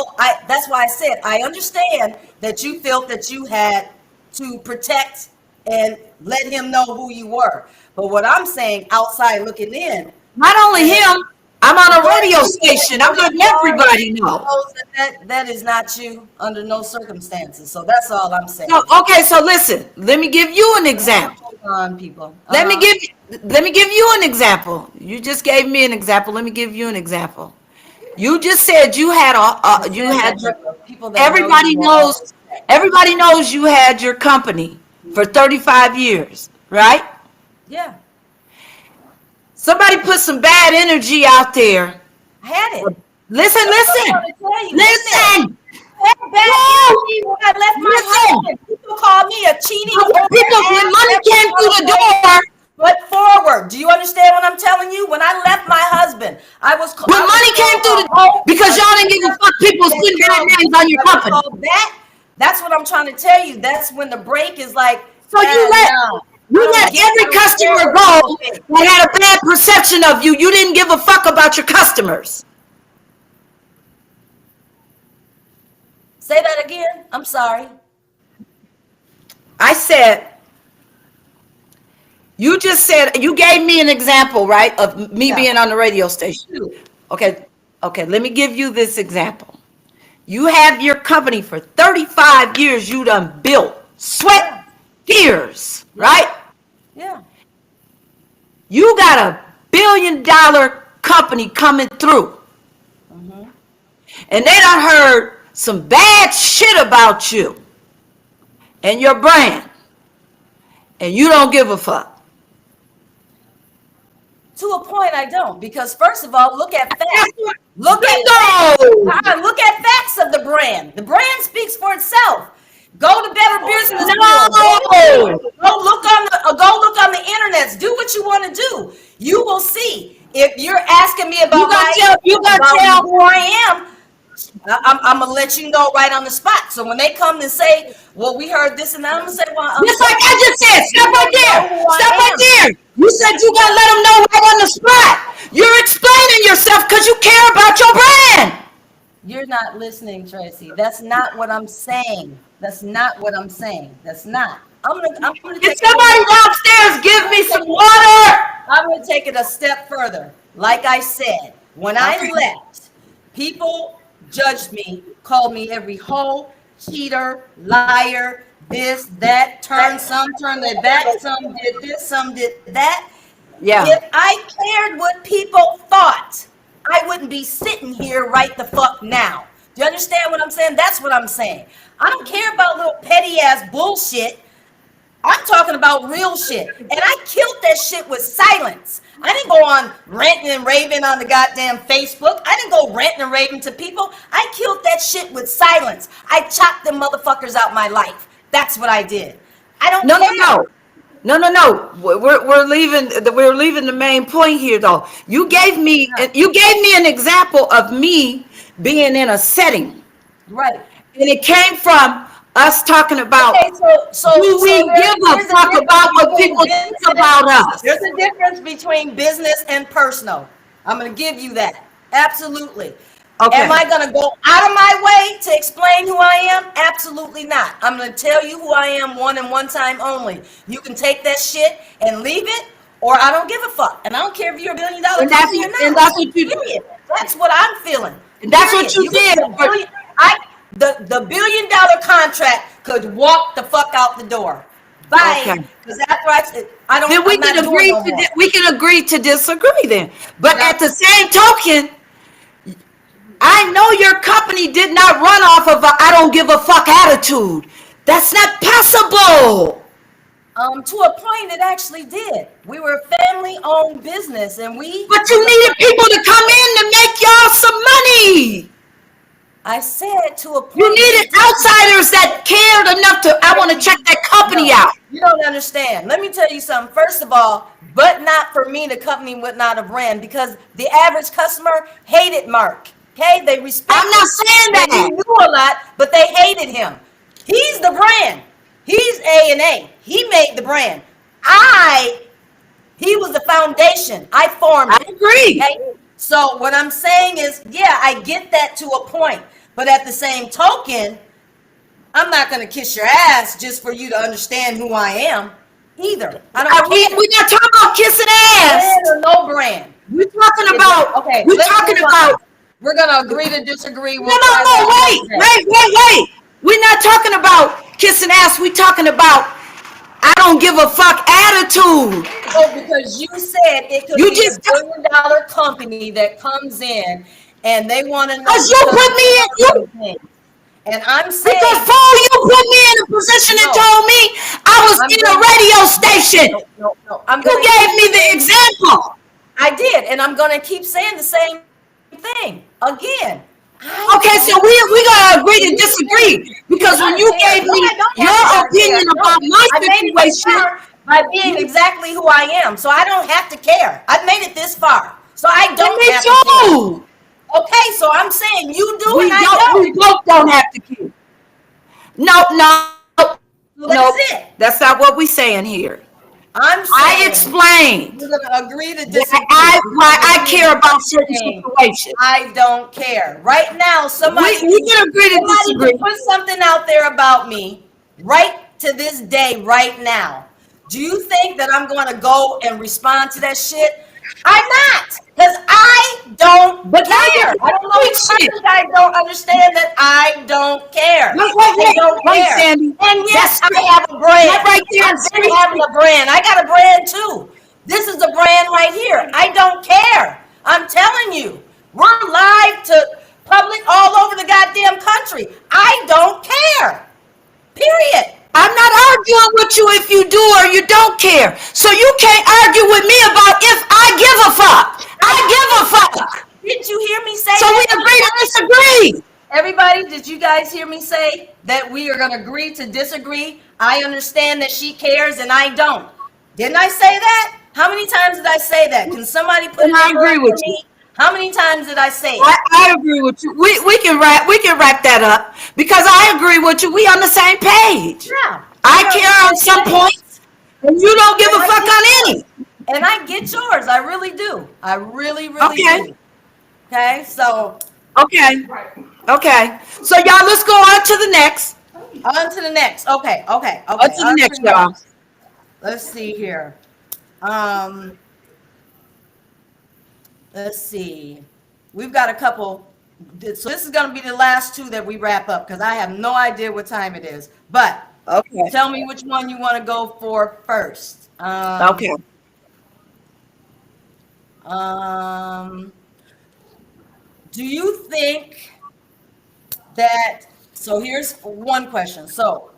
that's why I said I understand that you felt that you had to protect and let him know who you were. But what I'm saying, outside looking in, Not only him, I'm on a radio station. I'm letting everybody know. knows that is not you under no circumstances. So that's all I'm saying. So, okay, so listen, let me give you an example. Hold on, people. Let me give you an example. You just gave me an example. Let me give you an example. You just said you had people that everybody knows you had your company for 35 years, right? Yeah, Somebody put some bad energy out there. I had it. Listen. Bad energy when I left my husband. People call me a cheating. People, when money came through the door, But forward. Do you understand what I'm telling you? When I left my husband, I was when money came through the door, because y'all didn't give a fuck, people putting bad names on your company. That's what I'm trying to tell you. That's when the break is like. So you let every customer go that had a bad perception of you. You didn't give a fuck about your customers. Say that again. I'm sorry. I said, you just said, you gave me an example, right, of me Yeah. being on the radio station. Okay, let me give you this example. You have your company for 35 years, you done built, sweat, tears, right? Yeah. You got a $1 billion company coming through. And they done heard some bad shit about you and your brand. And you don't give a fuck. To a point, I don't, because first of all, look at facts. Look at facts of the brand. The brand speaks for itself. Go to Better Business Bureau. Go look on the internet. Do what you want to do. You will see. If you're asking me about who I am, I'm gonna let you know right on the spot. So when they come and say, "Well, we heard this," and that, I'm gonna say, "Well, just like I just said, stop right there. Stop right there. You said you gotta let them know right on the spot. You're explaining yourself because you care about your brand." You're not listening, Tracy. That's not what I'm saying. That's not what I'm saying. That's not. I'm gonna Can somebody downstairs give me some water? I'm gonna take it a step further. Like I said, when I left, people judged me, called me every hoe, cheater, liar, this, that, some turned their back, some did this, some did that. Yeah. If I cared what people thought, I wouldn't be sitting here right the fuck now. Do you understand what I'm saying? That's what I'm saying. I don't care about little petty ass bullshit. I'm talking about real shit. And I killed that shit with silence. I didn't go on ranting and raving on the goddamn Facebook. I didn't go ranting and raving to people. I killed that shit with silence. I chopped them motherfuckers out my life. That's what I did. I don't care. No. We're leaving the main point here though. You gave me an example of me being in a setting. Right. And it came from us talking about, do we give a fuck about what people think about us? There's a difference between business and personal. I'm going to give you that. Absolutely. Okay. Am I going to go out of my way to explain who I am? Absolutely not. I'm going to tell you who I am one and one time only. You can take that shit and leave it, or I don't give a fuck. And I don't care if you're $1 billion company or not. And that's what you did. That's what I'm feeling. And that's what you did. The $1 billion contract could walk the fuck out the door. Bye. Because after I don't. Then we can agree to disagree then. But at the same token, I know your company did not run off of a "I don't give a fuck" attitude. That's not possible. To a point, it actually did. We were a family-owned business, and we. But you needed people to come in to make y'all some money. I said to a point. You needed outsiders that cared enough to, I want to check that company out. You don't understand. Let me tell you something. First of all, but not for me, the company would not have ran, because the average customer hated Mark. Okay, they respect. I'm not saying that. He knew a lot, but they hated him. He's the brand. He's A&A. He made the brand. He was the foundation. I formed it. I agree. Okay? So what I'm saying is, yeah, I get that to a point. But at the same token, I'm not going to kiss your ass just for you to understand who I am either. We're not talking about kissing ass. Brand or no brand. We're talking about, okay, we're going to agree to disagree. No, wait. We're not talking about kissing ass. We're talking about I don't give a fuck attitude. Oh, because you said it could be a $1 billion company that comes in and they want to know. Because you put me in. And I'm saying. Before you put me in a position and told me I was in a radio station. No. You gave me the example. I did. And I'm going to keep saying the same thing again. Okay, so we're going to agree to disagree, because when you gave me your opinion about my situation, by being exactly who I am, so I don't have to care. I've made it this far, so I don't have to care. Okay, so I'm saying you do and I don't. We both don't have to care. No. That's not what we're saying here. I explained. We're going to agree to disagree. Why I care about certain situations. I don't care. Right now, somebody. We can agree to disagree. Put something out there about me right to this day, right now. Do you think that I'm going to go and respond to that shit? I'm not, because I don't care. I don't know. I don't understand that I don't care. I don't care. Sandy. And yes, I have a brand. Right there, I'm having a brand. I got a brand too. This is a brand right here. I don't care. I'm telling you, we're live to public all over the goddamn country. I don't care. Period. I'm not arguing with you if you do or you don't care. So you can't argue with me about if I give a fuck. I give a fuck. Didn't you hear me say So we that? agree to disagree. Everybody, did you guys hear me say that we are going to agree to disagree? I understand that she cares and I don't. Didn't I say that? How many times did I say that? Can somebody put it And I in agree for with me? How many times did I say it? I agree with you. We can wrap that up because I agree with you. We on the same page. Yeah. I care on some points, and you don't give a fuck on any. And I get yours. I really do. I really Okay. do. Okay, so Okay. Okay. So y'all, let's go on to the next. on to the next. Okay. On to the next, y'all. Let's see here. Let's see. We've got a couple. So this is going to be the last two that we wrap up because I have no idea what time it is. But Okay. tell me which one you want to go for first. Okay. Do you think that, so here's one question. So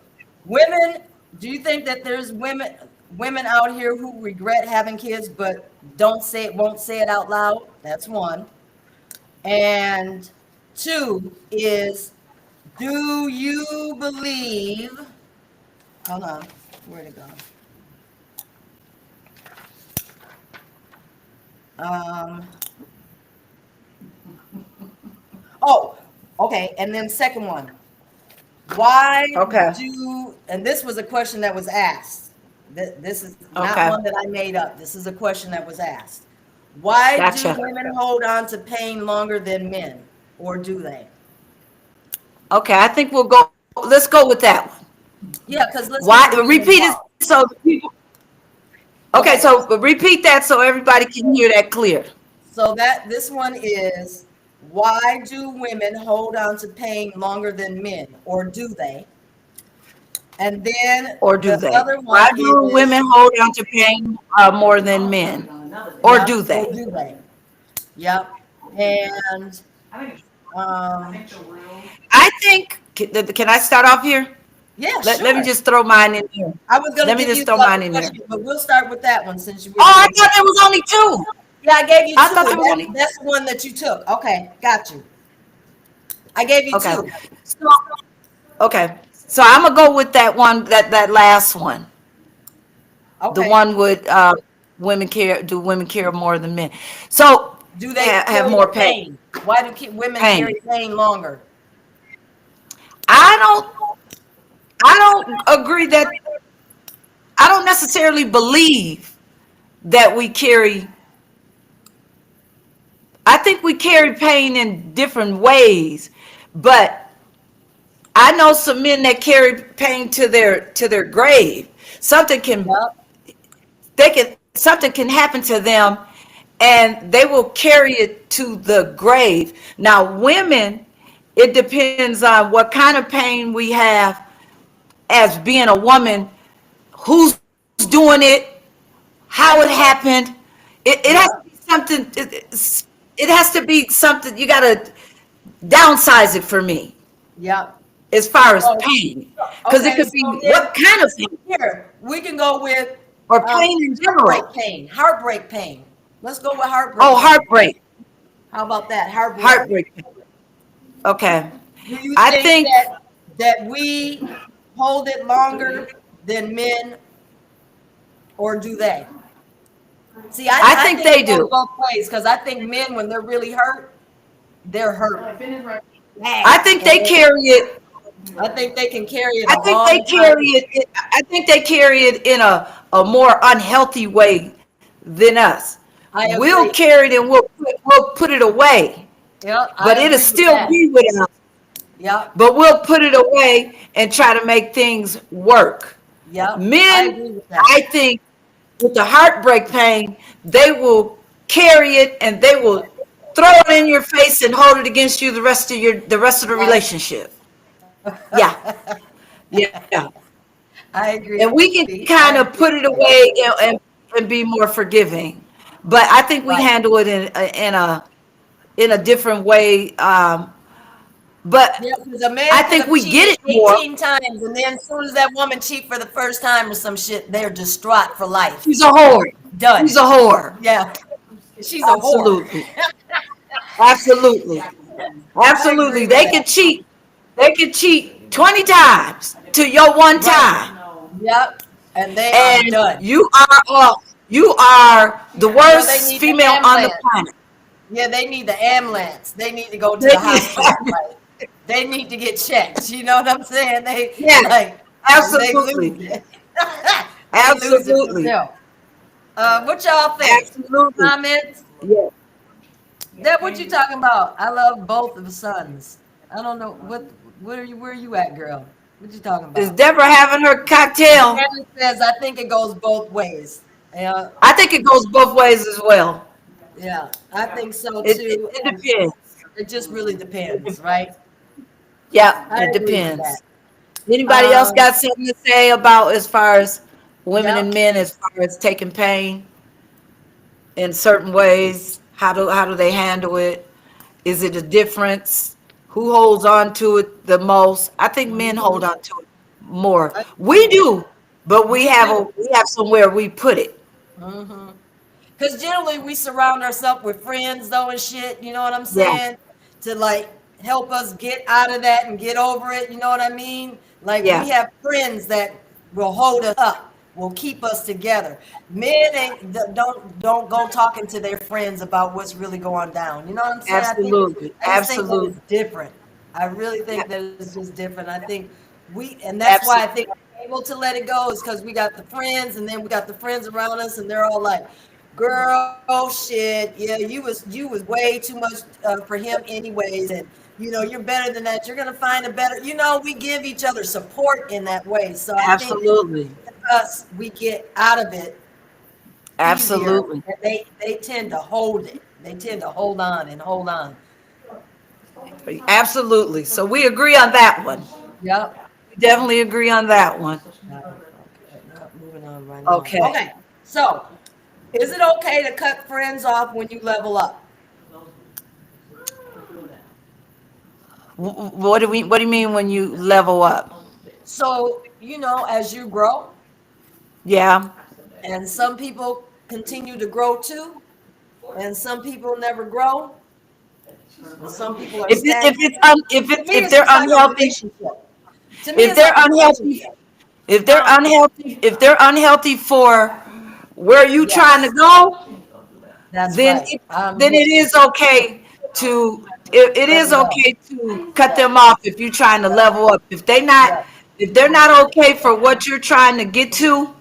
women, do you think that there's women out here who regret having kids but won't say it out loud? That's one. And two is, do you believe, hold on, where'd it go? Oh, okay. And then second one, why Okay. and this was a question that was asked. This is not Okay. one that I made up. This is a question that was asked. Why Gotcha. do women hold on to pain longer than men, or do they? Okay. I think we'll go. Let's go with that one. Yeah, because let's Why? get the women Repeat it involved. so the people. Okay. So repeat that so everybody can hear that clear. So this one is, why do women hold on to pain longer than men, or do they? And then Or do the they? other one Why do is, women hold on to pain more than men? Or do Or they? do they? Yep. And I think. Can I start off here? yeah, Let sure. me just throw mine in here. I was gonna let me give just you throw the other mine in there. question, but we'll start with that one since you. Oh, I thought there was only two. Yeah, I gave you I two. thought there was only- That's the one that you took. Okay, got you. I gave you Okay. two. So, okay. So I'm gonna go with that one. That last one. Okay. The one with women care. Do women care more than men? So Do they have carry more the pain? Why do women Pain. carry pain longer? I don't agree that. I don't necessarily believe that we carry. I think we carry pain in different ways, but I know some men that carry pain to their grave. Something can Yep. something can happen to them, and they will carry it to the grave. Now, women, it depends on what kind of pain we have as being a woman, who's doing it, how it happened. It has to be something. It has to be something. You got to downsize it for me Yep. as far as Oh, pain, because it okay, could be so then- what kind of pain Here, we can go with or pain in general. Heartbreak pain. Let's go with heartbreak. Oh, heartbreak, How about that? Heartbreak. heartbreak pain. Okay, Do you I think- that we hold it longer than men, or do they? See, I think they it goes do. both ways, because I think men, when they're really hurt, they're hurt. I think they carry it. I think they can carry it. I think they carry it. I think they carry it in a more unhealthy way than us. I agree. We'll carry it and we'll put it away, Yep, I but agree it'll with still that. be with us. Yep, But we'll put it away and try to make things work. yep. I Men, agree with that. I think, with the heartbreak pain, they will carry it and they will throw it in your face and hold it against you the rest of the relationship. Yeah, yeah. I agree. And we can kind of put it away and be more forgiving. But I think we Right. handle it in a different way. But Yeah, because a man I could think have we get cheated it more. 18 times, and then as soon as that woman cheat for the first time or some shit, they're distraught for life. She's a whore. Done. She's a whore. Yeah, she's a whore. Absolutely. Absolutely. I agree Absolutely. with They that. can cheat. They can cheat 20 times to your one Right. time. Yep. And they are And done. you are the No, they worst need the female on the ambulance. planet. Yeah, they need the ambulance. They need to go to They the hospital. need- Right? They need to get checked. You know what I'm saying? They Yes, like they lose absolutely. it. They lose it Absolutely. themselves. What y'all think? Absolutely. Comments? Yeah. Deb, what you talking about? I love both of the sons. I don't know where are you at, girl? What you talking Is about? Deborah having her cocktail? Shannon says I think it goes both ways. Yeah, I think it goes both ways as well. yeah, I think so It, too. it depends. It just really depends, right? Yeah, I it agree with depends. that. Anybody else got something to say about as far as women Yep. and men as far as taking pain in certain ways? How do they handle it? Is it a difference? Who holds on to it the most? I think men hold on to it more. We do, but we have somewhere we put it. Mm-hmm. Because generally we surround ourselves with friends though and shit, you know what I'm Yeah, saying? To like help us get out of that and get over it, you know what I mean? Like yeah, we have friends that will hold us up, will keep us together. Men don't go talking to their friends about what's really going down. You know what I'm saying? absolutely, I just think that absolutely, it's different. I really yeah, think that it's just different. I think and that's why I absolutely, think we're able to let it go is because we got the friends and then we got the friends around us and they're all like, girl, oh shit, yeah, you was way too much for him anyways, and you're better than that. You're gonna find a better. We give each other support in that way. So I think absolutely, us we get out of it easier. absolutely, And they tend to hold it. They tend to hold on and hold on. absolutely. So we agree on that one. Yep. We definitely agree on that one. Okay, moving on right along. Okay. Okay, so is it okay to cut friends off when you level up? What do you mean when you level up? So, as you grow, Yeah. and some people continue to grow too, and some people never grow, and some people are stagnant. To me, If it's they're just like a unhealthy, relationship. To me, if it's they're like a unhealthy, relationship. Um, if they're unhealthy for where you trying to yes, go, that's then right. it, I'm then with it you. is okay to it Let is them go. okay to cut them off if you're trying to Yep, level up. yep. If they're not okay for what you're trying to get to,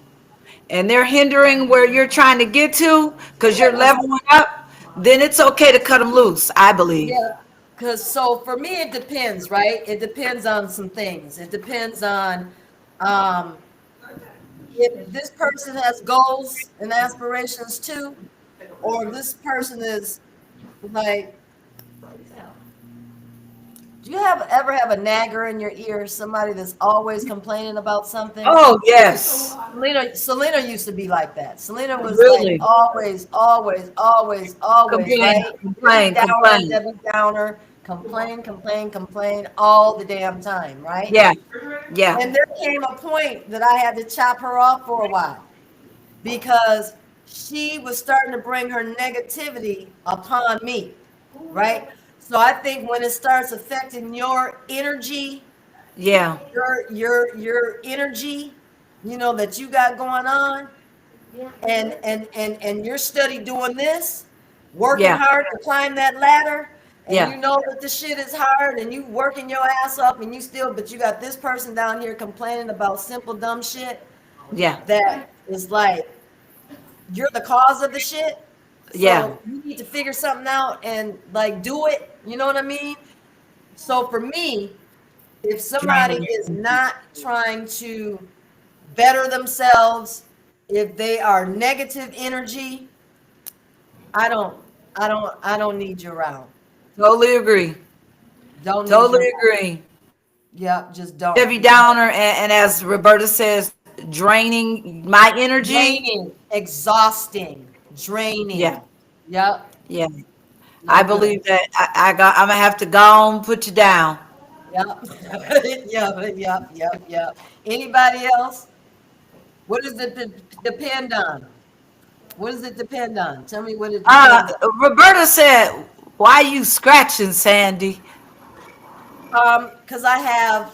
and they're hindering where you're trying to get to because you're Yes. leveling up, then it's okay to cut them loose, I believe. Yeah. Because so for me, it depends, right? It depends on some things. It depends on um, if this person has goals and aspirations too, or this person is like, do you ever have a nagger in your ear, somebody that's always complaining about something? Oh, yes. Selena used to be like that. Selena was like Really. always, always, always, always, Complain, right? Debbie complain, Downer, complain. Debbie Downer, complain, complain, complain all the damn time, right? Yeah, yeah, And there came a point that I had to chop her off for a while because she was starting to bring her negativity upon me, right? So I think when it starts affecting your energy, yeah, your energy, that you got going on, and you're steady doing this, working yeah, hard to climb that ladder, and yeah, you know that the shit is hard, and you working your ass up, and but you got this person down here complaining about simple dumb shit yeah, that is like you're the cause of the shit. yeah. So you need to figure something out and like do it. You know what I mean? So for me, if somebody Draining. is not trying to better themselves, if they are negative energy, I don't, I don't need you around. Totally agree. Don't need you Totally around. agree. Yep, just don't. Debbie Downer, and as Roberta says, draining my energy. Draining. exhausting, Yeah, draining. Yep. yeah. I No good. believe that I'm gonna have to go on, put you down. Yep. Yep. Anybody else? What does it depend on? What does it depend on? Tell me what it depends Roberta said, "Why you scratching, Sandy?" on. Because I have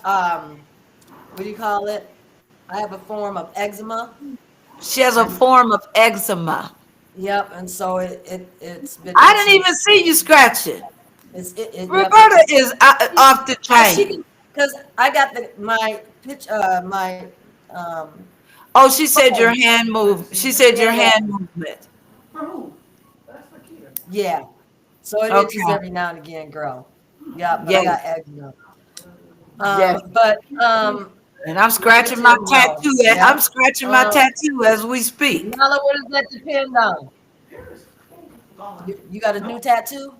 what do you call it? I have a form of eczema. She has a And form of eczema. yep, and so it's been I didn't itching. even see you scratching. Yep, Roberta is off the she chain. can, because I got my pitch my um Oh, she said your phone. hand move. She said your Yeah, hand movement. yeah. So it itches Okay. every now and again, girl. Yeah, but I Yes. got eczema. Yes. But And I'm good scratching my to know. tattoo. I'm Yep. scratching my tattoo as we speak. Nala, what does that depend on? You got a new tattoo?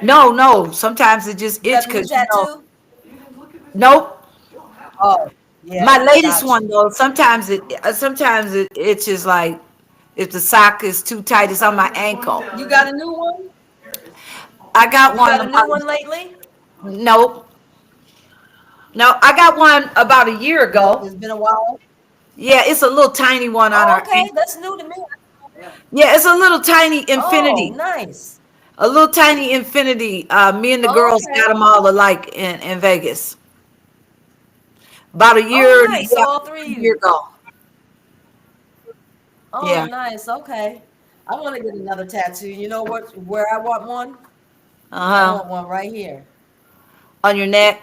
No, no. Sometimes it just You itch got a new because you know. tattoo? Nope. Oh, yeah, My latest got one you. though. Sometimes it itches like if the sock is too tight. It's on my ankle. You got a new one? I got You one got a new about. one lately? Nope. No, I got one about a year No, ago. it's been a while. Yeah, it's a little tiny one on Oh, our okay, ankle. that's new to me. Yeah, it's a little tiny Oh, infinity. nice. A little tiny infinity. Me and the girls got Okay. them all alike in Vegas. About a Oh, year, nice. So yeah, all three a of year you. ago. Oh, Yeah. nice. Okay. I want to get another tattoo. You know what? Where I want one? I Uh-huh. want one right here. On your neck.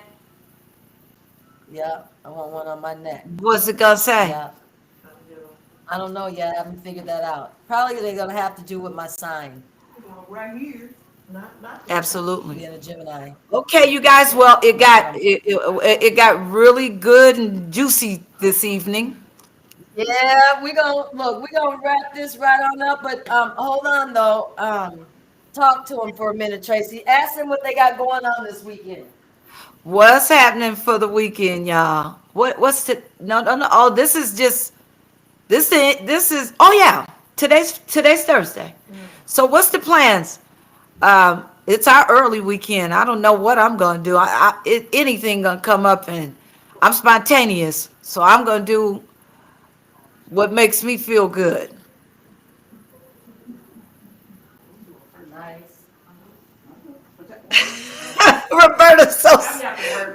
Yeah, I want one on my neck. What's it gonna say? Yeah. I don't know yet. I haven't figured that out. Probably they're gonna have to do with my sign, Absolutely. being a Gemini. Okay, you guys. Well, it That's what got I'm. it got really good and juicy this evening. Yeah, we're gonna wrap this right on up, but hold on though. Talk to them for a minute, Tracy. Ask them what they got going on this weekend. What's happening for the weekend, y'all? What's the no no no? Oh, this is just this is. Oh yeah, today's Thursday. So what's the plans? It's our early weekend. I don't know what I'm gonna do. Anything gonna come up, and I'm spontaneous, so I'm gonna do what makes me feel good. Nice. Roberta's so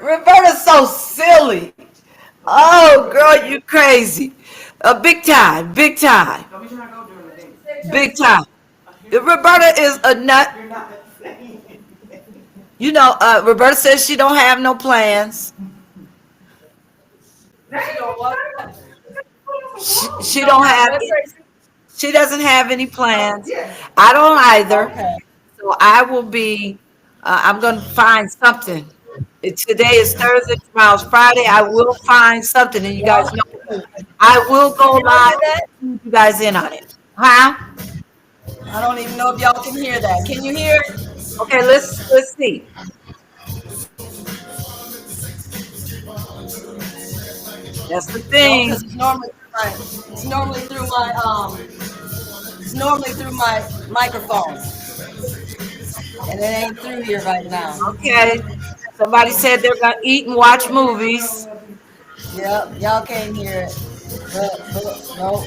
Roberta's so silly. Oh, girl, you crazy. Big time, big time, big time. Roberta is a nut. You know, Roberta says she don't have no plans. She don't what? She You don't don't have have. what, Tracy? She doesn't have any plans. I don't either. Okay. So I will be. I'm going to find something. Today is Thursday. Tomorrow's Friday. I will find something, and you guys Y'all, know I will go can y'all live. hear that? And you guys in on it, huh? I don't even know if y'all can hear that. Can you hear it? Okay, let's see. That's the No, thing. because it's normally through my it's normally through my microphone, and it ain't through here right now. Okay. Somebody said they're gonna eat and watch movies. Yep, y'all can't hear it. No.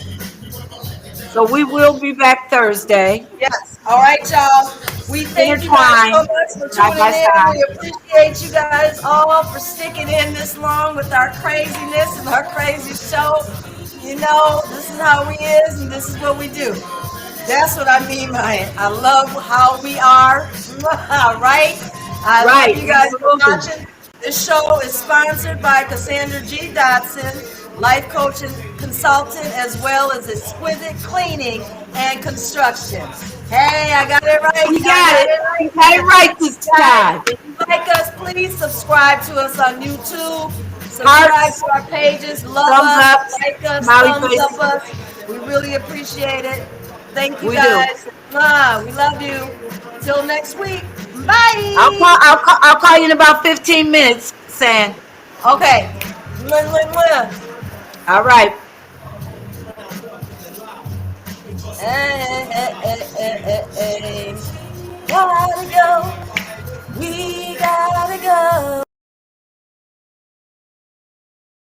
So we will be back Thursday. Yes. All right, y'all. We thank you guys so Intertwined much for side tuning by in. side. We appreciate you guys all for sticking in this long with our craziness and our crazy show. You know, this is how we is and this is what we do. That's what I mean by it. I love how we are, right? I Right. love you guys for Absolutely. watching. This show is sponsored by Cassandra G. Dotson, life coach and consultant, as well as exquisite cleaning and construction. Hey, I got it right. You I got it. You got it right this time. If you like us, please subscribe to us on YouTube. Subscribe Hearts, to our pages. Love thumbs us. up, Like us. smiley Thumbs up face. us. We really appreciate it. Thank you We do. guys. We love you. Till next week. Bye. I'll call you in about 15 minutes, San. Okay. Mwah, mwah, mwah. All right. Hey, hey, hey,